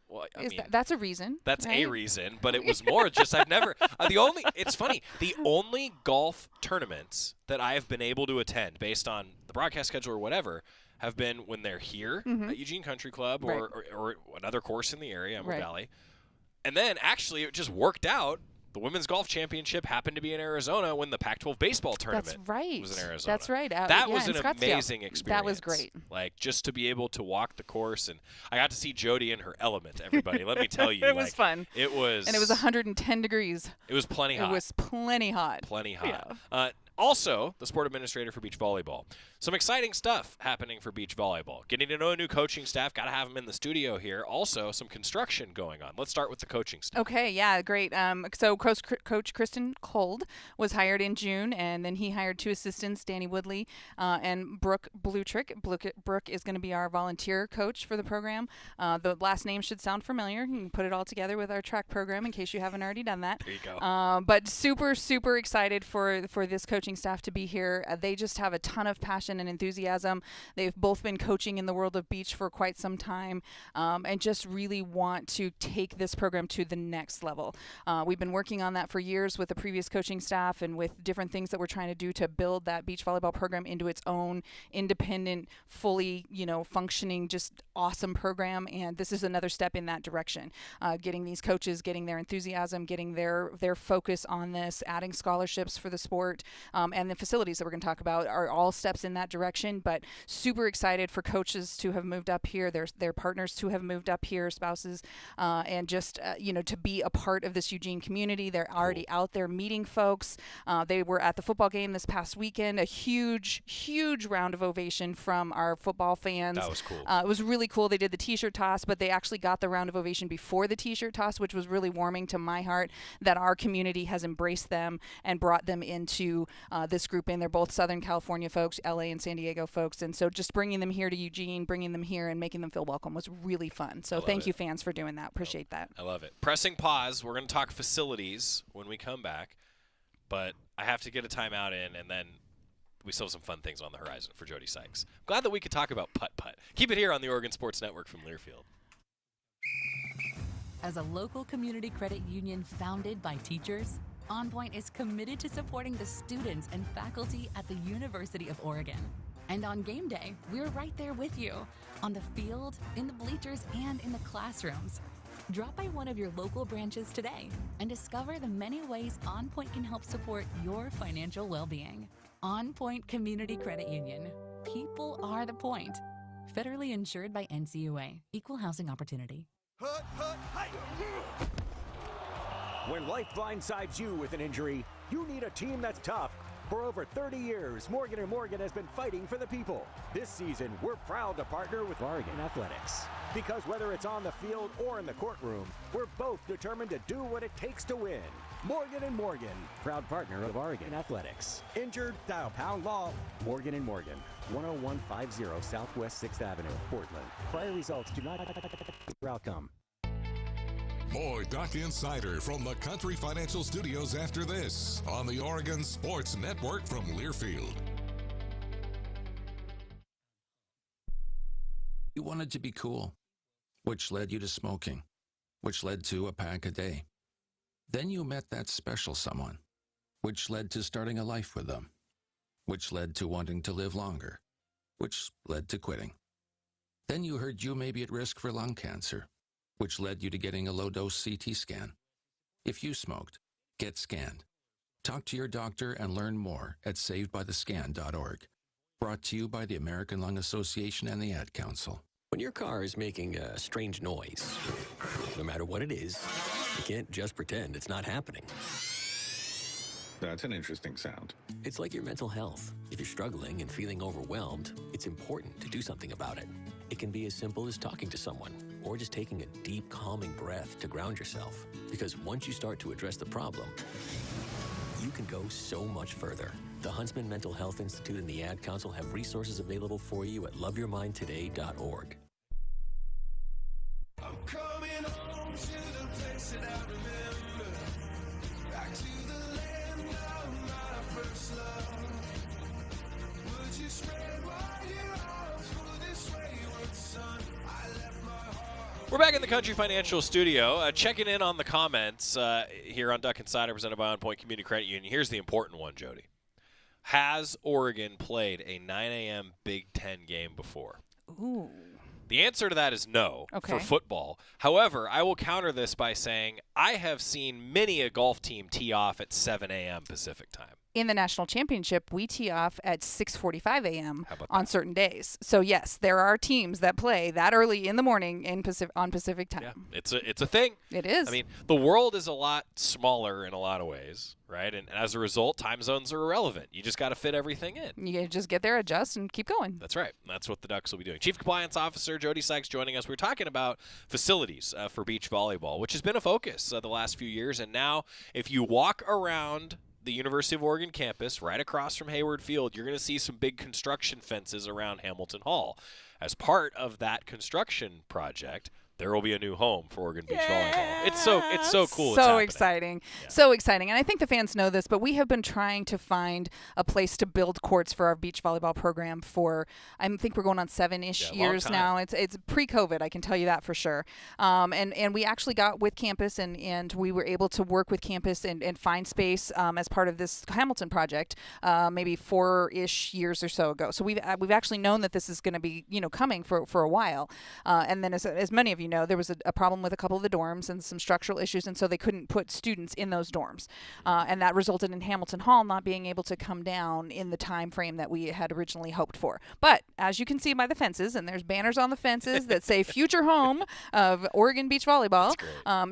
[SPEAKER 9] Well,
[SPEAKER 24] that's a reason.
[SPEAKER 9] That's
[SPEAKER 24] right?
[SPEAKER 9] a reason, but it was more just I've never it's funny, the only golf tournaments that I have been able to attend based on the broadcast schedule or whatever have been when they're here at Eugene Country Club or another course in the area, Emerald Valley. And then actually it just worked out. The Women's Golf Championship happened to be in Arizona when the Pac-12 baseball tournament was in Arizona.
[SPEAKER 24] That's right.
[SPEAKER 9] That was an amazing experience.
[SPEAKER 24] That was great.
[SPEAKER 9] Like, just to be able to walk the course. And I got to see Jody in her element, everybody. Let me tell you.
[SPEAKER 24] It was fun.
[SPEAKER 9] It was.
[SPEAKER 24] And it was 110 degrees.
[SPEAKER 9] It was plenty hot.
[SPEAKER 24] It was plenty hot.
[SPEAKER 9] Plenty hot.
[SPEAKER 24] Yeah.
[SPEAKER 9] Also, the sport administrator for beach volleyball. Some exciting stuff happening for beach volleyball. Getting to know a new coaching staff. Got to have them in the studio here. Also, some construction going on. Let's start with the coaching staff.
[SPEAKER 24] Okay, yeah, great. So Coach Kersten Cold was hired in June, and then he hired 2 assistants, Danny Woodley and Brooke Blutrick. Brooke is going to be our volunteer coach for the program. The last name should sound familiar. You can put it all together with our track program in case you haven't already done that.
[SPEAKER 9] There you go.
[SPEAKER 24] But super, super excited for this coaching staff to be here. They just have a ton of passion and enthusiasm. They've both been coaching in the world of beach for quite some time, and just really want to take this program to the next level. We've been working on that for years with the previous coaching staff and with different things that we're trying to do to build that beach volleyball program into its own independent, fully, functioning, just awesome program. And this is another step in that direction. Getting these coaches, getting their enthusiasm, getting their focus on this, adding scholarships for the sport, and the facilities that we're going to talk about are all steps in that direction. But super excited for coaches to have moved up here, their partners to have moved up here, spouses, and just to be a part of this Eugene community. They're already out there meeting folks. They were at the football game this past weekend. A huge round of ovation from our football fans.
[SPEAKER 9] That was cool.
[SPEAKER 24] It was really cool. They did the t-shirt toss, but they actually got the round of ovation before the t-shirt toss, which was really warming to my heart that our community has embraced them and brought them into this group in. They're both Southern California folks, LA and San Diego folks, and so just bringing them here to Eugene, bringing them here and making them feel welcome was really fun. So thank you, fans, for doing that. Appreciate that.
[SPEAKER 9] I love it. Pressing pause. We're going to talk facilities when we come back, but I have to get a timeout in, and then we still have some fun things on the horizon for Jody Sykes. Glad that we could talk about putt-putt. Keep it here on the Oregon Sports Network from Learfield.
[SPEAKER 18] As a local community credit union founded by teachers, OnPoint is committed to supporting the students and faculty at the University of Oregon. And on game day, we're right there with you, on the field, in the bleachers, and in the classrooms. Drop by one of your local branches today and discover the many ways OnPoint can help support your financial well-being. OnPoint Community Credit Union. People are the point. Federally insured by NCUA. Equal housing opportunity.
[SPEAKER 1] When life blindsides you with an injury, you need a team that's tough. For over 30 years, Morgan & Morgan has been fighting for the people. This season, we're proud to partner with Oregon Athletics. Because whether it's on the field or in the courtroom, we're both determined to do what it takes to win. Morgan & Morgan, proud partner of Oregon Athletics. Injured? Dial pound law. Morgan & Morgan, 10150 Southwest 6th Avenue, Portland. Prior results do not outcome.
[SPEAKER 2] More Duck Insider from the Country Financial Studios after this on the Oregon Sports Network from Learfield.
[SPEAKER 3] You wanted to be cool. which led you to smoking, which led to a pack a day. Then you met that special someone, which led to starting a life with them, which led to wanting to live longer, which led to quitting. Then you heard you may be at risk for lung cancer, which led you to getting a low-dose CT scan. If you smoked, get scanned. Talk to your doctor and learn more at savedbythescan.org. Brought to you by the American Lung Association and the Ad Council.
[SPEAKER 4] When your car is making a strange noise, no matter what it is, you can't just pretend it's not happening.
[SPEAKER 6] That's an interesting sound.
[SPEAKER 4] It's like your mental health. If you're struggling and feeling overwhelmed, it's important to do something about it. It can be as simple as talking to someone or just taking a deep, calming breath to ground yourself. Because once you start to address the problem, you can go so much further. The Huntsman Mental Health Institute and the Ad Council have resources available for you at loveyourmindtoday.org.
[SPEAKER 7] I'm coming home to the place that I remember, back to the land of my first love. Would you spread wide arms for this wayward son? I left my heart.
[SPEAKER 9] We're back in the Country Financial Studio, checking in on the comments here on Duck Insider presented by OnPoint Community Credit Union. Here's the important one, Jody. Has Oregon played a 9 a.m. Big Ten game before?
[SPEAKER 24] Ooh.
[SPEAKER 9] The answer to that is no for
[SPEAKER 24] Okay.
[SPEAKER 9] football. However, I will counter this by saying I have seen many a golf team tee off at 7 a.m. Pacific time.
[SPEAKER 24] In the national championship, we tee off at 6:45 a.m. on certain days. So yes, there are teams that play that early in the morning in on Pacific time.
[SPEAKER 9] Yeah, it's a thing.
[SPEAKER 24] It is.
[SPEAKER 9] I mean, the world is a lot smaller in a lot of ways, right? And as a result, time zones are irrelevant. You just got to fit everything in.
[SPEAKER 24] You just get there, adjust, and keep going.
[SPEAKER 9] That's right. That's what the Ducks will be doing. Chief Compliance Officer Jody Sykes joining us. We're talking about facilities for beach volleyball, which has been a focus the last few years. And now, if you walk around the University of Oregon campus right across from Hayward Field, you're going to see some big construction fences around Hamilton Hall. As part of that construction project, there will be a new home for Oregon Beach Volleyball. It's so cool.
[SPEAKER 24] So exciting. Yeah. So exciting. And I think the fans know this, but we have been trying to find a place to build courts for our beach volleyball program for, I think we're going on 7-ish years now. It's pre-COVID, I can tell you that for sure. And we actually got with campus and we were able to work with campus and find space as part of this Hamilton project maybe 4-ish years or so ago. So we've actually known that this is going to be, coming for a while. And then as many of you know, there was a problem with a couple of the dorms and some structural issues, and so they couldn't put students in those dorms. And that resulted in Hamilton Hall not being able to come down in the time frame that we had originally hoped for. But as you can see by the fences, and there's banners on the fences that say future home of Oregon Beach Volleyball.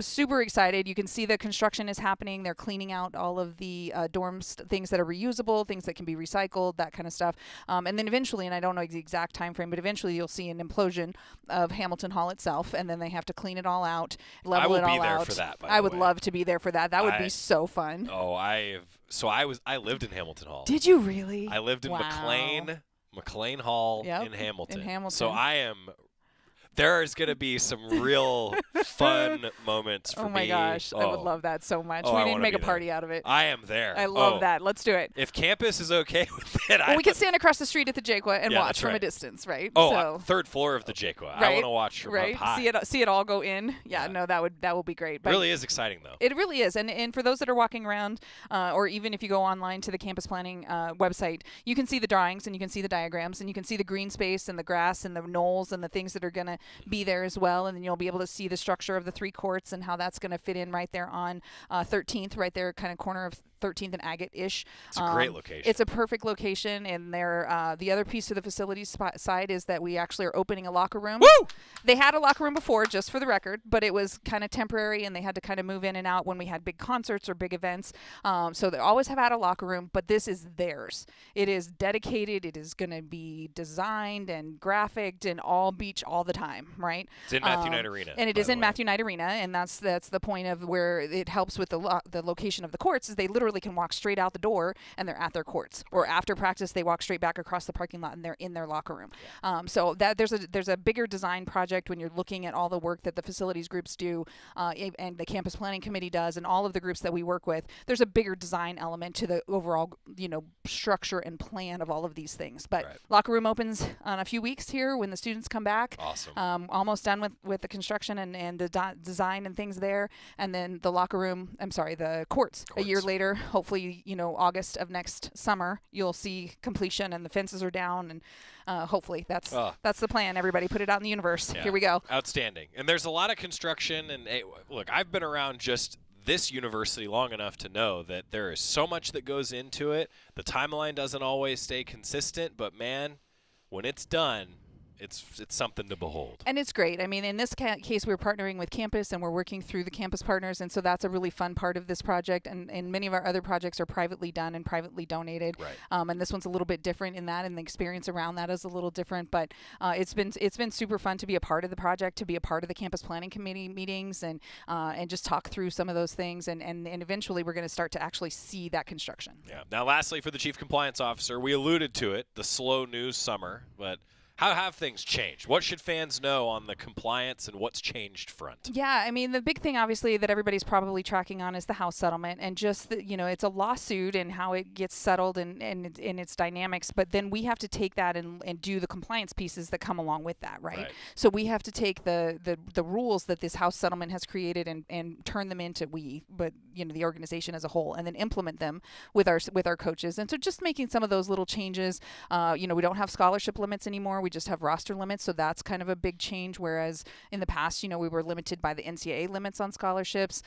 [SPEAKER 24] Super excited. You can see the construction is happening. They're cleaning out all of the dorms, things that are reusable, things that can be recycled, that kind of stuff. And then eventually, and I don't know the exact time frame, but eventually you'll see an implosion of Hamilton Hall itself, and then they have to clean it all out, level it all out.
[SPEAKER 9] I will be there for that, by
[SPEAKER 24] I
[SPEAKER 9] the
[SPEAKER 24] would
[SPEAKER 9] way.
[SPEAKER 24] love to be there for that. That would be so fun.
[SPEAKER 9] Oh, I lived in Hamilton Hall.
[SPEAKER 24] Did you really?
[SPEAKER 9] I lived in McLean Hall in Hamilton. So there is going to be some real fun moments for me.
[SPEAKER 24] Oh my gosh, I would love that so much. We need to make a party out of it.
[SPEAKER 9] I am there.
[SPEAKER 24] I love that. Let's do it.
[SPEAKER 9] If campus is okay with it,
[SPEAKER 24] we can stand across the street at the Jaqua and watch from a distance, right?
[SPEAKER 9] Oh, third floor of the Jaqua. I want to watch from up high.
[SPEAKER 24] See it all go in. Yeah, no, that will be great.
[SPEAKER 9] But it really is exciting though.
[SPEAKER 24] It really is, and for those that are walking around, or even if you go online to the campus planning website, you can see the drawings and you can see the diagrams and you can see the green space and the grass and the knolls and the things that are going to be there as well. And then you'll be able to see the structure of the 3 courts and how that's going to fit in right there on 13th, right there, kind of corner of 13th and Agate-ish.
[SPEAKER 9] It's a great location.
[SPEAKER 24] It's a perfect location, and the other piece of the facilities side is that we actually are opening a locker room.
[SPEAKER 9] Woo!
[SPEAKER 24] They had a locker room before, just for the record, but it was kind of temporary, and they had to kind of move in and out when we had big concerts or big events. So they always have had a locker room, but this is theirs. It is dedicated. It is going to be designed and graphicked and all beach all the time, right?
[SPEAKER 9] It's in Matthew Knight Arena.
[SPEAKER 24] And it is in Matthew Knight Arena, and that's the point of where it helps with the location of the courts is they literally literally can walk straight out the door and they're at their courts. Or after practice, they walk straight back across the parking lot and they're in their locker room. So that there's a bigger design project when you're looking at all the work that the facilities groups do and the campus planning committee does and all of the groups that we work with. There's a bigger design element to the overall, structure and plan of all of these things. But locker room opens in a few weeks here when the students come back.
[SPEAKER 9] Awesome.
[SPEAKER 24] Almost done with the construction and the design and things there. And then the courts. A year later, hopefully, August of next summer, you'll see completion and the fences are down and hopefully that's the plan. Everybody put it out in the universe.
[SPEAKER 9] Yeah.
[SPEAKER 24] Here we go.
[SPEAKER 9] Outstanding. And there's a lot of construction. And look, I've been around just this university long enough to know that there is so much that goes into it. The timeline doesn't always stay consistent, but man, when it's done, it's something to behold.
[SPEAKER 24] And it's great. I mean, in this case, we're partnering with campus and we're working through the campus partners. And so that's a really fun part of this project. And many of our other projects are privately done and privately donated.
[SPEAKER 9] Right.
[SPEAKER 24] And this one's a little bit different in that, and the experience around that is a little different. But it's been super fun to be a part of the project, to be a part of the campus planning committee meetings and just talk through some of those things. And eventually we're going to start to actually see that construction.
[SPEAKER 9] Yeah. Now, lastly, for the Chief Compliance Officer, we alluded to it, the slow news summer, but how have things changed? What should fans know on the compliance and what's changed front?
[SPEAKER 24] Yeah, I mean, the big thing, obviously, that everybody's probably tracking on is the house settlement and just, it's a lawsuit and how it gets settled and its dynamics. But then we have to take that and do the compliance pieces that come along with that, right? So we have to take the rules that this house settlement has created and turn them into the organization as a whole, and then implement them with our coaches. And so just making some of those little changes. We don't have scholarship limits anymore. We just have roster limits, so that's kind of a big change, whereas in the past, we were limited by the NCAA limits on scholarships.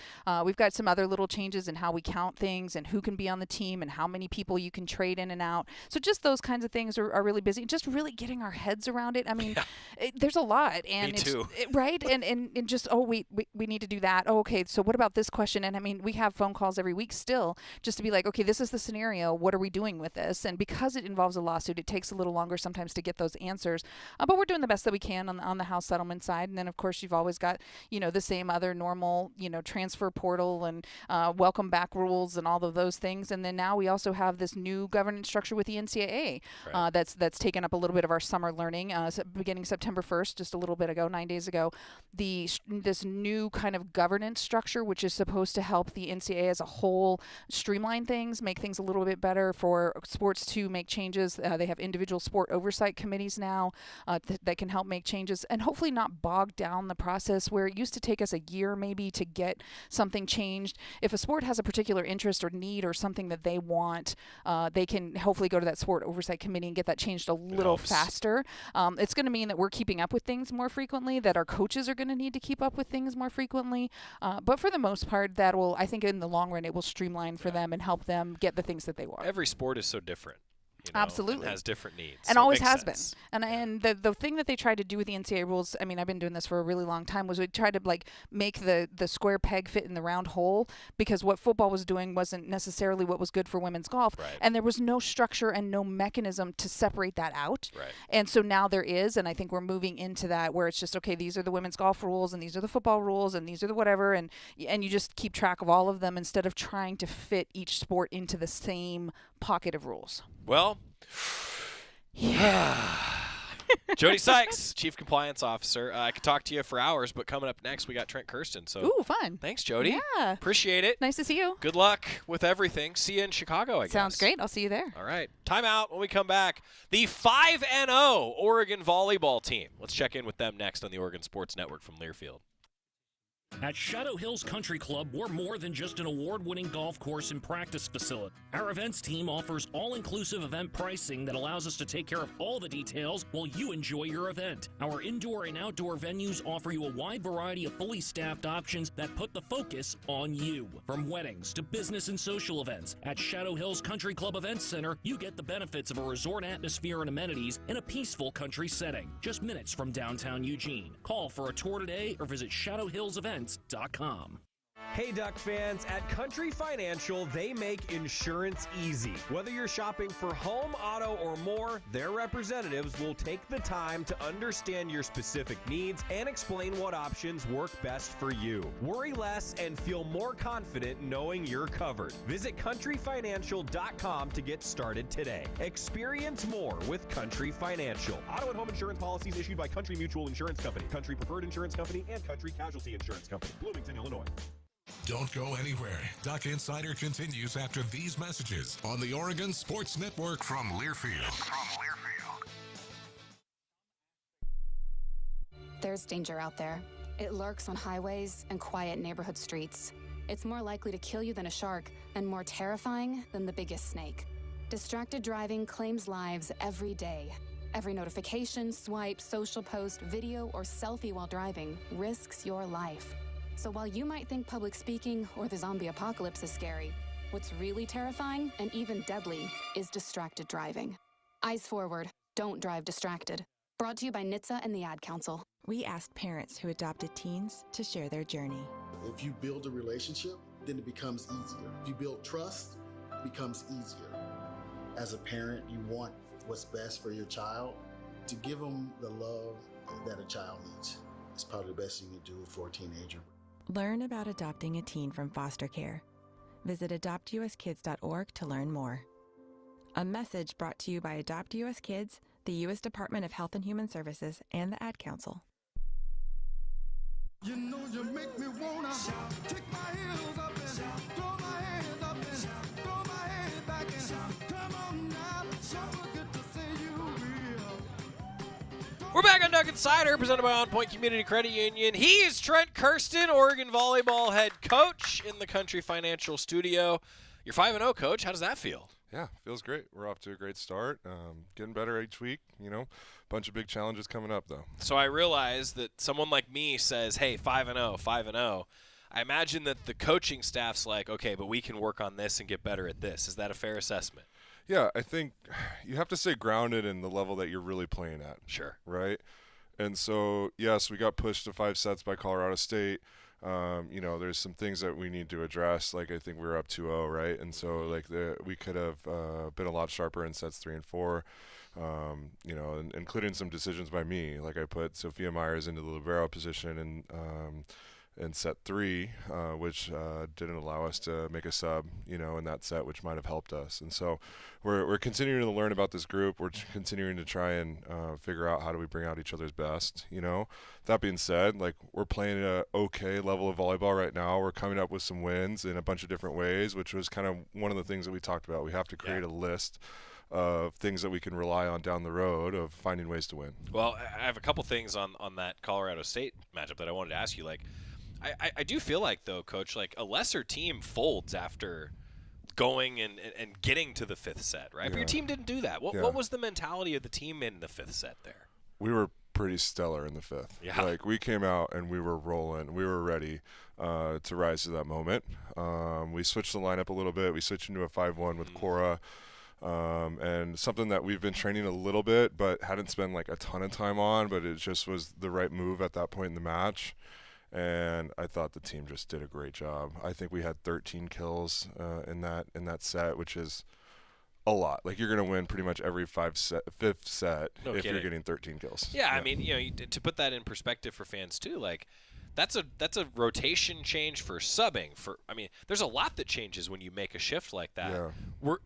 [SPEAKER 24] We've got some other little changes in how we count things and who can be on the team and how many people you can trade in and out. So just those kinds of things are really busy. Just really getting our heads around it. I mean, there's a lot. And
[SPEAKER 9] Me too.
[SPEAKER 24] Right? And just, we need to do that. Oh, okay, so what about this question? And I mean, we have phone calls every week still just to be like, okay, this is the scenario. What are we doing with this? And because it involves a lawsuit, it takes a little longer sometimes to get those answers. But we're doing the best that we can on the house settlement side. And then, of course, you've always got, the same other normal, transfer portal and welcome back rules and all of those things. And then now we also have this new governance structure with the NCAA that's taken up a little bit of our summer learning. Beginning September 1st, just a little bit ago, 9 days ago, this new kind of governance structure, which is supposed to help the NCAA as a whole streamline things, make things a little bit better for sports to make changes. They have individual sport oversight committees now that can help make changes and hopefully not bog down the process where it used to take us a year maybe to get something changed. If a sport has a particular interest or need or something that they want, they can hopefully go to that sport oversight committee and get that changed a little faster. It's going to mean that we're keeping up with things more frequently, that our coaches are going to need to keep up with things more frequently. But for the most part, I think in the long run, it will streamline for them and help them get the things that they want.
[SPEAKER 9] Every sport is so different.
[SPEAKER 24] Absolutely.
[SPEAKER 9] And has different needs.
[SPEAKER 24] And
[SPEAKER 9] so
[SPEAKER 24] always
[SPEAKER 9] it makes
[SPEAKER 24] has
[SPEAKER 9] sense.
[SPEAKER 24] been. And the thing that they tried to do with the NCAA rules, I mean, I've been doing this for a really long time, was we tried to make the square peg fit in the round hole, because what football was doing wasn't necessarily what was good for women's golf.
[SPEAKER 9] Right.
[SPEAKER 24] And there was no structure and no mechanism to separate that out.
[SPEAKER 9] Right.
[SPEAKER 24] And so now there is, and I think we're moving into that where it's just, okay, these are the women's golf rules and these are the football rules and these are the whatever, and you just keep track of all of them instead of trying to fit each sport into the same pocket of rules.
[SPEAKER 9] Well, Jody Sykes, Chief Compliance Officer. I could talk to you for hours, but coming up next, we got Trent Kersten. So,
[SPEAKER 24] ooh, fun.
[SPEAKER 9] Thanks, Jody.
[SPEAKER 24] Yeah.
[SPEAKER 9] Appreciate it.
[SPEAKER 24] Nice to see you.
[SPEAKER 9] Good luck with everything. See you in Chicago, I guess.
[SPEAKER 24] Sounds great. I'll see you there.
[SPEAKER 9] All right. Time out. When we come back, the 5-0 Oregon volleyball team. Let's check in with them next on the Oregon Sports Network from Learfield.
[SPEAKER 8] At Shadow Hills Country Club, we're more than just an award-winning golf course and practice facility. Our events team offers all-inclusive event pricing that allows us to take care of all the details while you enjoy your event. Our indoor and outdoor venues offer you a wide variety of fully staffed options that put the focus on you. From weddings to business and social events, at Shadow Hills Country Club Events Center, you get the benefits of a resort atmosphere and amenities in a peaceful country setting, just minutes from downtown Eugene. Call for a tour today or visit shadowhillsevents.com.
[SPEAKER 13] Hey Duck fans, at Country Financial, they make insurance easy. Whether you're shopping for home, auto, or more, their representatives will take the time to understand your specific needs and explain what options work best for you. Worry less and feel more confident knowing you're covered. Visit countryfinancial.com to get started today. Experience more with Country Financial. Auto and home insurance policies issued by Country Mutual Insurance Company, Country Preferred Insurance Company, and Country Casualty Insurance Company, Bloomington, Illinois.
[SPEAKER 2] Don't go anywhere. Duck Insider continues after these messages on the Oregon Sports Network from Learfield.
[SPEAKER 14] There's danger out there. It lurks on highways and quiet neighborhood streets. It's more likely to kill you than a shark and more terrifying than the biggest snake. Distracted driving claims lives every day. Every notification, swipe, social post, video, or selfie while driving risks your life. So while you might think public speaking or the zombie apocalypse is scary, what's really terrifying and even deadly is distracted driving. Eyes forward, don't drive distracted. Brought to you by NHTSA and the Ad Council.
[SPEAKER 15] We asked parents who adopted teens to share their journey.
[SPEAKER 16] If you build a relationship, then it becomes easier. If you build trust, it becomes easier. As a parent, you want what's best for your child. To give them the love that a child needs is probably the best you can do for a teenager.
[SPEAKER 15] Learn about adopting a teen from foster care. Visit adoptuskids.org to learn more. A message brought to you by Adopt US Kids, the U.S. Department of Health and Human Services, and the Ad Council.
[SPEAKER 7] You know you make me wanna kick my heels up and throw my hands up and throw my head back and come on now, so good to see you real.
[SPEAKER 9] We're back on Duck Insider, presented by OnPoint Community Credit Union. He is Trent Kersten, Oregon Volleyball head coach in the Country Financial studio. You're 5-0, Coach. How does that feel?
[SPEAKER 25] Yeah, feels great. We're off to a great start. Getting better each week, Bunch of big challenges coming up, though.
[SPEAKER 9] So I realize that someone like me says, hey, 5-0, 5-0. I imagine that the coaching staff's like, okay, but we can work on this and get better at this. Is that a fair assessment?
[SPEAKER 25] Yeah, I think you have to stay grounded in the level that you're really playing at.
[SPEAKER 9] Sure.
[SPEAKER 25] Right? And so, yes, we got pushed to 5 sets by Colorado State. There's some things that we need to address. Like, I think we were up 2-0, right? And so, we could have been a lot sharper in sets 3 and 4, including some decisions by me. Like, I put Sophia Myers into the libero position in set 3, which didn't allow us to make a sub, in that set, which might have helped us. And so we're continuing to learn about this group. We're continuing to try and figure out how do we bring out each other's best, That being said, we're playing at an okay level of volleyball right now. We're coming up with some wins in a bunch of different ways, which was kind of one of the things that we talked about. We have to create a list of things that we can rely on down the road of finding ways to win.
[SPEAKER 9] Well, I have a couple things on that Colorado State matchup that I wanted to ask you. I do feel like, though, Coach, a lesser team folds after going and getting to the 5th set, right?
[SPEAKER 25] Yeah.
[SPEAKER 9] But your team didn't do that. What was the mentality of the team in the 5th set there?
[SPEAKER 25] We were pretty stellar in the 5th.
[SPEAKER 9] Yeah.
[SPEAKER 25] We came out and we were rolling. We were ready to rise to that moment. We switched the lineup a little bit. We switched into a 5-1 with Cora. And something that we've been training a little bit but hadn't spent a ton of time on, but it just was the right move at that point in the match. And I thought the team just did a great job. I think we had 13 kills in that set, which is a lot. You're going to win pretty much every 5th set if you're getting 13 kills.
[SPEAKER 9] Yeah, I mean, to put that in perspective for fans too, that's a rotation change for subbing. There's a lot that changes when you make a shift like that.
[SPEAKER 25] Yeah.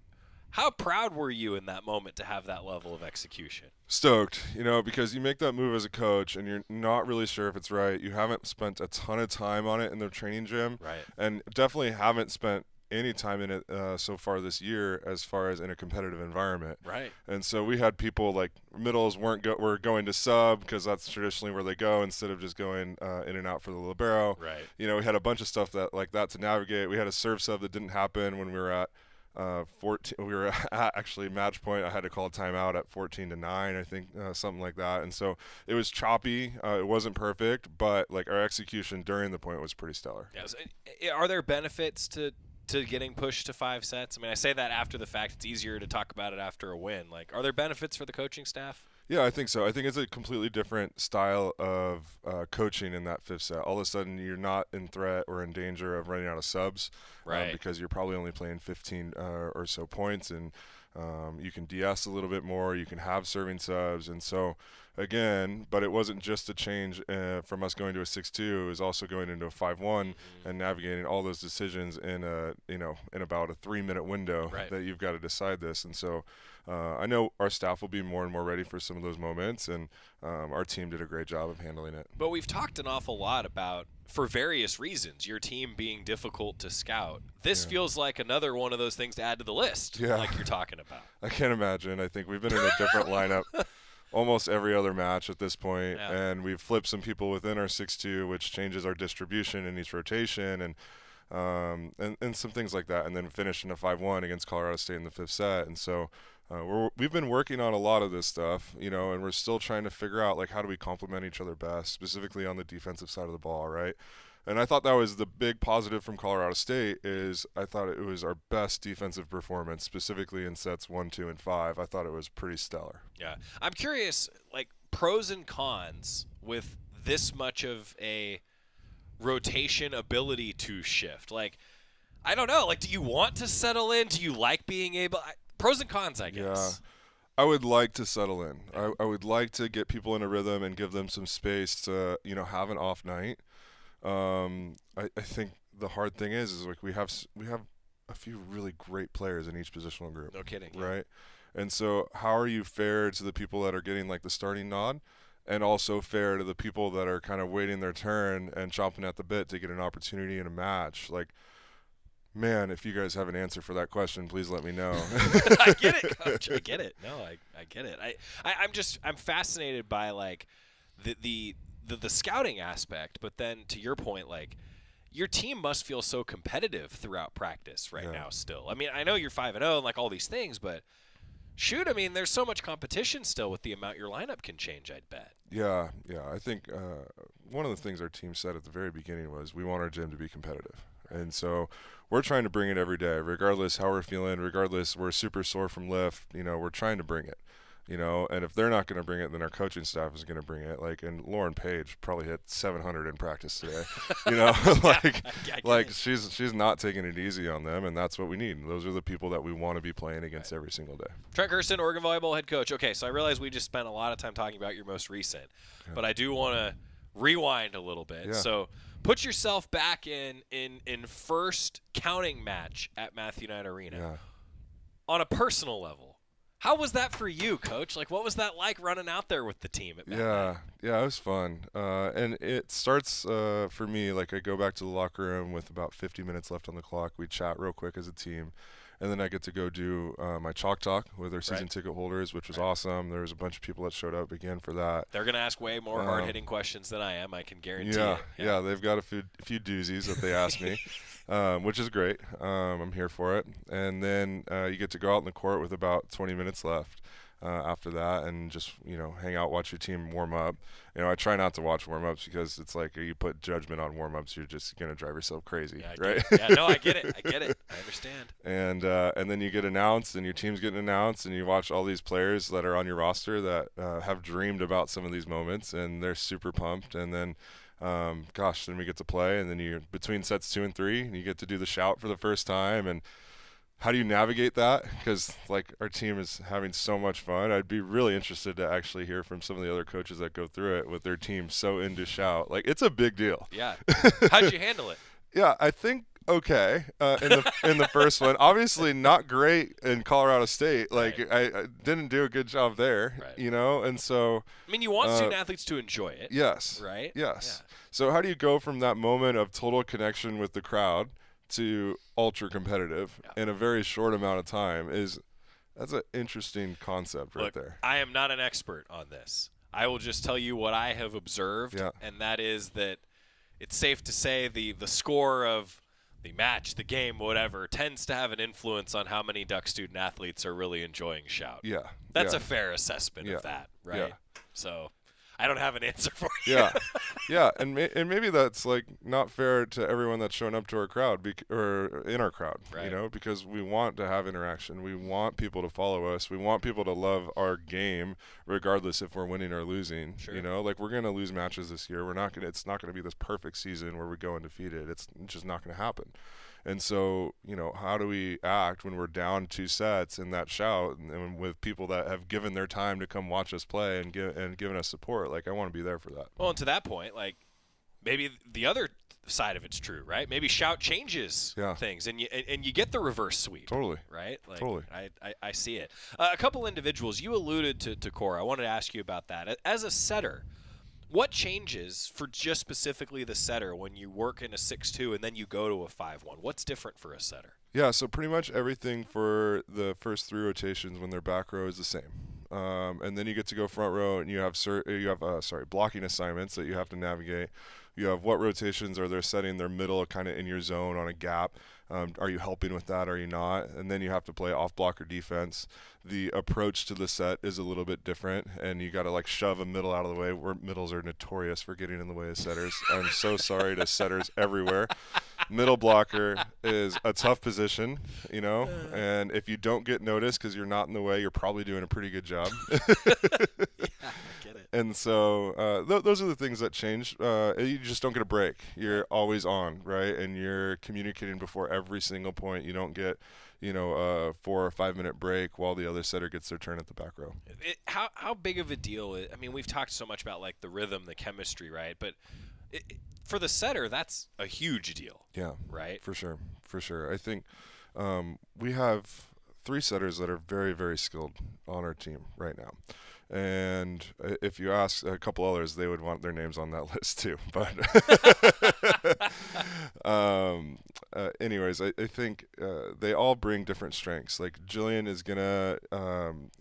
[SPEAKER 9] How proud were you in that moment to have that level of execution?
[SPEAKER 25] Stoked, because you make that move as a coach and you're not really sure if it's right. You haven't spent a ton of time on it in the training gym.
[SPEAKER 9] Right.
[SPEAKER 25] And definitely haven't spent any time in it so far this year as far as in a competitive environment.
[SPEAKER 9] Right.
[SPEAKER 25] And so we had people middles were going to sub because that's traditionally where they go instead of just going in and out for the libero.
[SPEAKER 9] Right.
[SPEAKER 25] We had a bunch of stuff that to navigate. We had a serve sub that didn't happen when we were at 14. We were at actually match point. I had to call a timeout at 14-9, I think, something like that. And so it was choppy. It wasn't perfect, but our execution during the point was pretty stellar.
[SPEAKER 9] Yes. Are there benefits to getting pushed to 5 sets? I say that after the fact. It's easier to talk about it after a win. Are there benefits for the coaching staff?
[SPEAKER 25] Yeah, I think so. I think it's a completely different style of coaching in that fifth set. All of a sudden, you're not in threat or in danger of running out of subs,
[SPEAKER 9] right?
[SPEAKER 25] Because you're probably only playing 15 or so points, and you can DS a little bit more. You can have serving subs, and so again, but it wasn't just a change from us going to a 6-2. It was also going into a 5-1 and navigating all those decisions in about a 3-minute window that you've got to decide this. And so I know our staff will be more and more ready for some of those moments, and our team did a great job of handling it.
[SPEAKER 9] But we've talked an awful lot about, for various reasons, your team being difficult to scout. This feels like another one of those things to add to the list, like you're talking about.
[SPEAKER 25] I can't imagine. I think we've been in a different lineup almost every other match at this point, and we've flipped some people within our 6-2, which changes our distribution in each rotation, and some things like that, and then finish in a 5-1 against Colorado State in the fifth set. And so we've been working on a lot of this stuff, and we're still trying to figure out, like, how do we complement each other best, specifically on the defensive side of the ball, right? And I thought that was the big positive from Colorado State is I thought it was our best defensive performance, specifically in sets 1, 2, and 5. I thought it was pretty stellar.
[SPEAKER 9] Yeah. I'm curious, like, pros and cons with this much of a rotation ability to shift. Like, I don't know. Like, do you want to settle in? Do you like being able – pros and cons, I guess.
[SPEAKER 25] Yeah. I would like to settle in. I would like to get people in a rhythm and give them some space to, have an off night. I think the hard thing is like we have a few really great players in each positional group.
[SPEAKER 9] No kidding.
[SPEAKER 25] Right? And so how are you fair to the people that are getting like the starting nod, and also fair to the people that are kind of waiting their turn and chomping at the bit to get an opportunity in a match? Like, man, if you guys have an answer for that question, please let me know.
[SPEAKER 9] I get it, Coach. I get it. No, I get it. I'm fascinated by like the scouting aspect, but then to your point, like, your team must feel so competitive throughout practice right now still. I mean, I know you're 5-0 and like all these things, but shoot, I mean, there's so much competition still with the amount your lineup can change, I'd bet.
[SPEAKER 25] Yeah. I think one of the things our team said at the very beginning was we want our gym to be competitive. And so we're trying to bring it every day, regardless how we're feeling, regardless we're super sore from lift, we're trying to bring it. And if they're not going to bring it, then our coaching staff is going to bring it. Like, and Lauren Page probably hit 700 in practice today. She's not taking it easy on them, and that's what we need. Those are the people that we want to be playing against every single day.
[SPEAKER 9] Trent Kersten, Oregon Volleyball head coach. Okay, so I realize we just spent a lot of time talking about your most recent, but I do want to rewind a little bit.
[SPEAKER 25] Yeah.
[SPEAKER 9] So put yourself back in first counting match at Matthew Knight Arena.
[SPEAKER 25] Yeah.
[SPEAKER 9] On a personal level, how was that for you, Coach? Like, what was that like running out there with the team at Matt?
[SPEAKER 25] Yeah, it was fun. And it starts for me, like I go back to the locker room with about 50 minutes left on the clock. We chat real quick as a team. And then I get to go do my chalk talk with our season ticket holders, which was awesome. There was a bunch of people that showed up again for that.
[SPEAKER 9] They're going to ask way more hard-hitting questions than I am, I can guarantee you.
[SPEAKER 25] Yeah, they've got a few doozies that they asked me, which is great. I'm here for it. And then you get to go out in the court with about 20 minutes left after that and just, hang out, watch your team warm up. I try not to watch warm-ups because it's like you put judgment on warm-ups, you're just going to drive yourself crazy, right?
[SPEAKER 9] I get it. I understand.
[SPEAKER 25] And then you get announced and your team's getting announced and you watch all these players that are on your roster that have dreamed about some of these moments and they're super pumped. And then, then we get to play, and then you're between sets 2 and 3 and you get to do the shout for the first time. And how do you navigate that? Because like our team is having so much fun. I'd be really interested to actually hear from some of the other coaches that go through it with their team so into shout. Like, it's a big deal.
[SPEAKER 9] Yeah. How'd you handle it?
[SPEAKER 25] Yeah, I think okay in the first one. Obviously not great in Colorado State. Like I didn't do a good job there, and so
[SPEAKER 9] I mean, you want student athletes to enjoy it.
[SPEAKER 25] Yes.
[SPEAKER 9] Right?
[SPEAKER 25] Yes. Yeah. So how do you go from that moment of total connection with the crowd to ultra competitive in a very short amount of time? That's an interesting concept right there.
[SPEAKER 9] I am not an expert on this. I will just tell you what I have observed, and that is that it's safe to say the score of the match, the game, whatever, tends to have an influence on how many Duck student athletes are really enjoying shout.
[SPEAKER 25] Yeah.
[SPEAKER 9] That's a fair assessment of that, right?
[SPEAKER 25] Yeah.
[SPEAKER 9] So I don't have an answer for you.
[SPEAKER 25] Yeah, yeah, and maybe that's like not fair to everyone that's showing up to our crowd or in our crowd,
[SPEAKER 9] right.
[SPEAKER 25] you know, because we want to have interaction. We want people to follow us. We want people to love our game, regardless if we're winning or losing.
[SPEAKER 9] Sure.
[SPEAKER 25] You know, like we're gonna lose matches this year. It's not gonna be this perfect season where we go undefeated. It's just not gonna happen. And so, you know, how do we act when we're down 2 sets in that shout and with people that have given their time to come watch us play and given us support? Like, I want to be there for that.
[SPEAKER 9] Well, and to that point, like, maybe the other side of it's true, right? Maybe shout changes things, and you get the reverse sweep.
[SPEAKER 25] Totally.
[SPEAKER 9] Right? Like,
[SPEAKER 25] totally.
[SPEAKER 9] I see it. A couple individuals, you alluded to Cora. I wanted to ask you about that. As a setter, what changes for just specifically the setter when you work in a 6-2 and then you go to a 5-1? What's different for a setter?
[SPEAKER 25] Yeah, so pretty much everything for the first 3 rotations when they're back row is the same. And then you get to go front row, and you have blocking assignments that you have to navigate. You have what rotations are they setting their middle kind of in your zone on a gap. Are you helping with that? Are you not? And then you have to play off blocker defense. The approach to the set is a little bit different, and you got to like shove a middle out of the way. Middles are notorious for getting in the way of setters. I'm so sorry to setters everywhere. Middle blocker is a tough position, you know, and if you don't get noticed because you're not in the way, you're probably doing a pretty good job.
[SPEAKER 9] Yeah, I get it.
[SPEAKER 25] And so those are the things that change. You just don't get a break. You're always on, right? And you're communicating before every single point. You don't get, you know, a 4 or 5 minute break while the other setter gets their turn at the back row.
[SPEAKER 9] How big of a deal I mean, we've talked so much about like the rhythm, the chemistry, right? But for the setter, that's a huge deal.
[SPEAKER 25] Yeah.
[SPEAKER 9] Right?
[SPEAKER 25] For sure. For sure. I think we have 3 setters that are very, very skilled on our team right now. And if you ask a couple others, they would want their names on that list too. But anyways, I think they all bring different strengths. Like Jillian is going to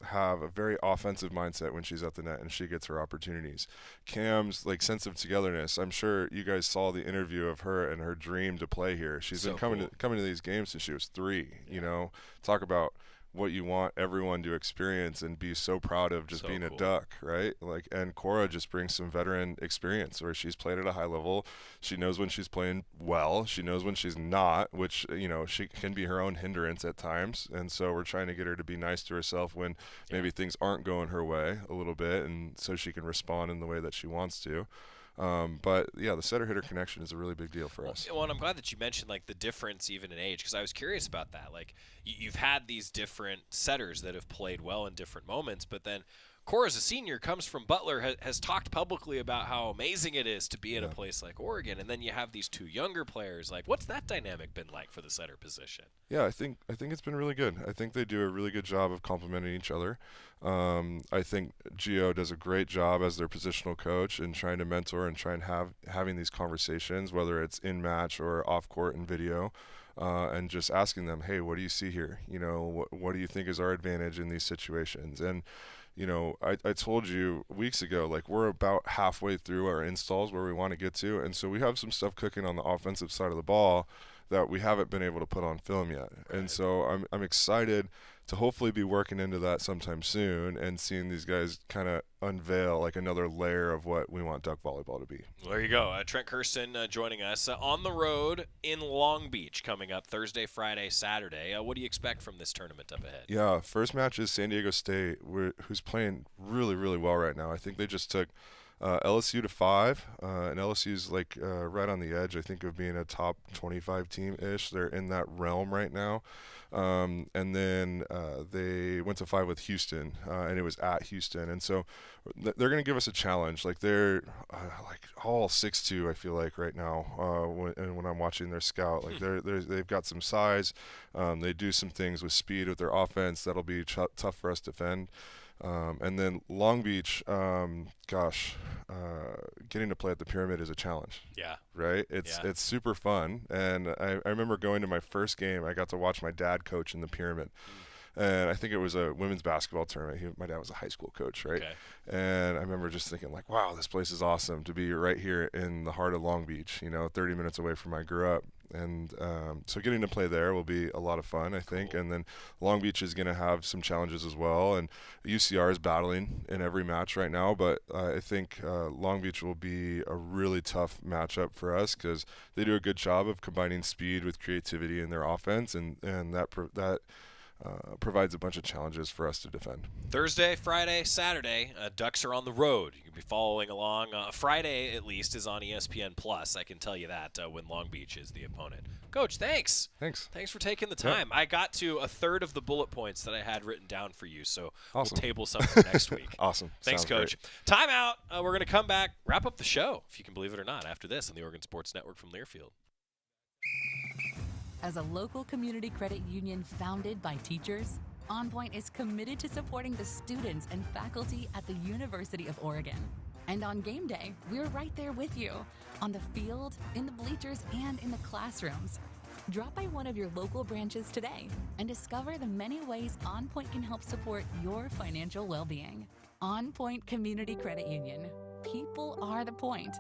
[SPEAKER 25] have a very offensive mindset when she's at the net and she gets her opportunities. Cam's like sense of togetherness. I'm sure you guys saw the interview of her and her dream to play here. She's been coming to these games since she was 3, you know. Talk about what you want everyone to experience and be so proud of just being a Duck, right? Like, and Cora just brings some veteran experience where she's played at a high level. She knows when she's playing well. She knows when she's not, which, you know, she can be her own hindrance at times. And so we're trying to get her to be nice to herself when maybe things aren't going her way a little bit, and so she can respond in the way that she wants to. But yeah, the setter-hitter connection is a really big deal for us.
[SPEAKER 9] Well, and I'm glad that you mentioned like the difference even in age, because I was curious about that. Like you've had these different setters that have played well in different moments, but then Cora's a senior, comes from Butler, has talked publicly about how amazing it is to be at a place like Oregon, and then you have these 2 younger players. Like, what's that dynamic been like for the setter position?
[SPEAKER 25] Yeah, I think it's been really good. I think they do a really good job of complementing each other. I think Gio does a great job as their positional coach and trying to mentor and try and having these conversations, whether it's in match or off court and video. And just asking them, hey, what do you see here? You know, what do you think is our advantage in these situations? And you know, I told you weeks ago, like we're about halfway through our installs where we want to get to. And so we have some stuff cooking on the offensive side of the ball that we haven't been able to put on film yet. Right. And so I'm excited to hopefully be working into that sometime soon and seeing these guys kind of unveil like another layer of what we want Duck volleyball to be.
[SPEAKER 9] Well, there you go. Trent Kersten joining us on the road in Long Beach coming up Thursday, Friday, Saturday. What do you expect from this tournament up ahead?
[SPEAKER 25] Yeah, first match is San Diego State, who's playing really, really well right now. I think they just took LSU to 5, and LSU's like right on the edge, I think, of being a top 25 team-ish. They're in that realm right now. And then they went to 5 with Houston, and it was at Houston. And so they're going to give us a challenge. Like they're like all 6'2", I feel like right now. When I'm watching their scout, like they've got some size. They do some things with speed with their offense that'll be tough for us to defend. And then Long Beach, getting to play at the Pyramid is a challenge.
[SPEAKER 9] Yeah.
[SPEAKER 25] Right? It's super fun. And I remember going to my first game. I got to watch my dad coach in the Pyramid. And I think it was a women's basketball tournament. My dad was a high school coach, right?
[SPEAKER 9] Okay.
[SPEAKER 25] And I remember just thinking, like, wow, this place is awesome to be right here in the heart of Long Beach, 30 minutes away from where I grew up. And so getting to play there will be a lot of fun, I think. And then Long Beach is going to have some challenges as well. And UCR is battling in every match right now. But I think Long Beach will be a really tough matchup for us because they do a good job of combining speed with creativity in their offense. And that provides a bunch of challenges for us to defend.
[SPEAKER 9] Thursday, Friday, Saturday, Ducks are on the road. You can be following along. Friday, at least, is on ESPN+. I can tell you that when Long Beach is the opponent. Coach, thanks.
[SPEAKER 25] Thanks
[SPEAKER 9] for taking the time.
[SPEAKER 25] Yep.
[SPEAKER 9] I got to a third of the bullet points that I had written down for you, so
[SPEAKER 25] awesome.
[SPEAKER 9] We'll table some for next week.
[SPEAKER 25] Awesome.
[SPEAKER 9] Thanks,
[SPEAKER 25] Sounds
[SPEAKER 9] Coach.
[SPEAKER 25] great.
[SPEAKER 9] Time out. We're going to come back, wrap up the show, if you can believe it or not, after this on the Oregon Sports Network from Learfield.
[SPEAKER 18] As a local community credit union founded by teachers, OnPoint is committed to supporting the students and faculty at the University of Oregon. And on game day, we're right there with you, on the field, in the bleachers, and in the classrooms. Drop by one of your local branches today and discover the many ways OnPoint can help support your financial well-being. OnPoint Community Credit Union. People are the point.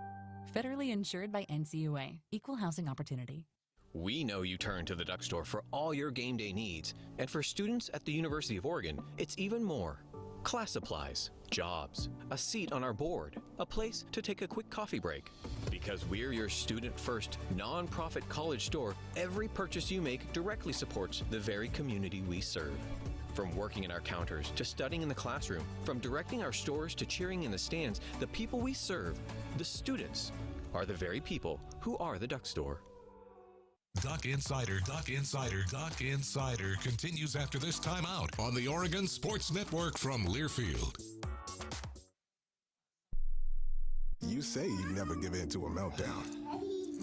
[SPEAKER 18] Federally insured by NCUA. Equal housing opportunity.
[SPEAKER 4] We know you turn to the Duck Store for all your game day needs, and for students at the University of Oregon, it's even more. Class supplies, jobs, a seat on our board, a place to take a quick coffee break. Because we're your student-first, non-profit college store, every purchase you make directly supports the very community we serve. From working at our counters to studying in the classroom, from directing our stores to cheering in the stands, the people we serve, the students, are the very people who are the Duck Store.
[SPEAKER 2] Duck Insider continues after this timeout on the Oregon Sports Network from Learfield.
[SPEAKER 5] You say you never give in to a meltdown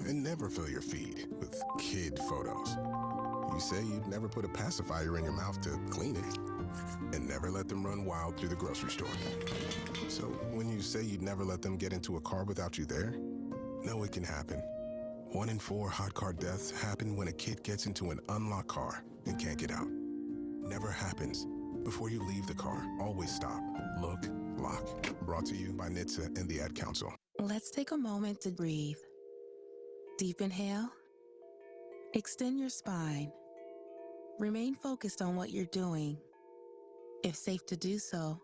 [SPEAKER 5] and never fill your feed with kid photos. You say you'd never put a pacifier in your mouth to clean it and never let them run wild through the grocery store. So when you say you'd never let them get into a car without you there, no, it can happen. 1 in 4 hot car deaths happen when a kid gets into an unlocked car and can't get out. Never happens. Before you leave the car, always stop, look, lock. Brought to you by NHTSA and the Ad Council.
[SPEAKER 10] Let's take a moment to breathe. Deep inhale. Extend your spine. Remain focused on what you're doing. If safe to do so,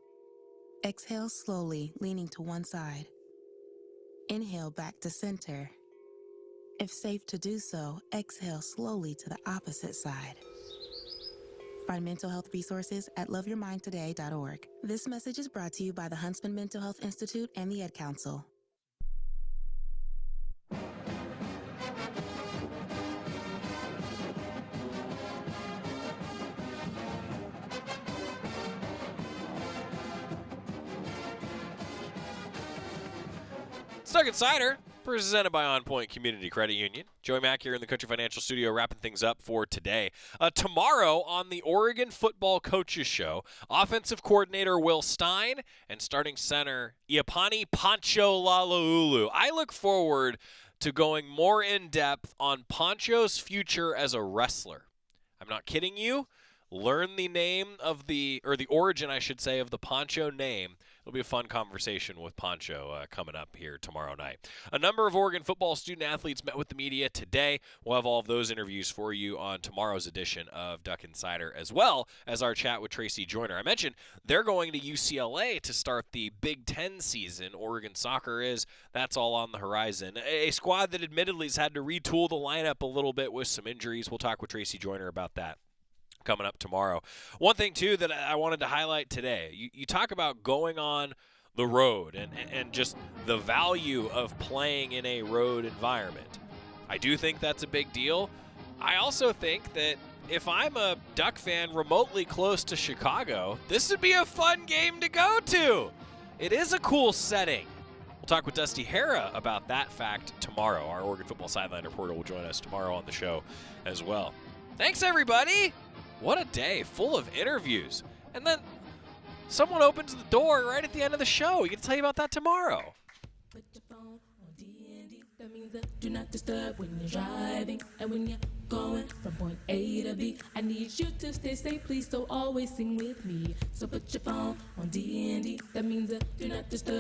[SPEAKER 10] exhale slowly, leaning to one side. Inhale back to center. If safe to do so, exhale slowly to the opposite side. Find mental health resources at loveyourmindtoday.org. This message is brought to you by the Huntsman Mental Health Institute and the Ad Council.
[SPEAKER 9] Duck Insider, presented by OnPoint Community Credit Union. Joey Mack here in the Country Financial Studio wrapping things up for today. Tomorrow on the Oregon Football Coaches Show, offensive coordinator Will Stein and starting center Iapani Pancho Lalaulu. I look forward to going more in depth on Pancho's future as a wrestler. I'm not kidding you. Learn the name of the origin, I should say, of the Pancho name. It'll be a fun conversation with Pancho coming up here tomorrow night. A number of Oregon football student-athletes met with the media today. We'll have all of those interviews for you on tomorrow's edition of Duck Insider, as well as our chat with Tracy Joyner. I mentioned they're going to UCLA to start the Big Ten season. Oregon soccer is. That's all on the horizon. A squad that admittedly has had to retool the lineup a little bit with some injuries. We'll talk with Tracy Joyner about that coming up tomorrow. One thing, too, that I wanted to highlight today, you talk about going on the road and just the value of playing in a road environment. I do think that's a big deal. I also think that if I'm a Duck fan remotely close to Chicago, this would be a fun game to go to. It is a cool setting. We'll talk with Dusty Hara about that fact tomorrow. Our Oregon Football Sideline reporter will join us tomorrow on the show as well. Thanks, everybody. What a day, full of interviews. And then someone opens the door right at the end of the show. We can tell you about that tomorrow.
[SPEAKER 11] Put your phone on D&D. That means that do not disturb when you're driving. And when you going from point A to B. I need you to stay safe, please, so always sing with me. So put your phone on D&D. That means do not disturb.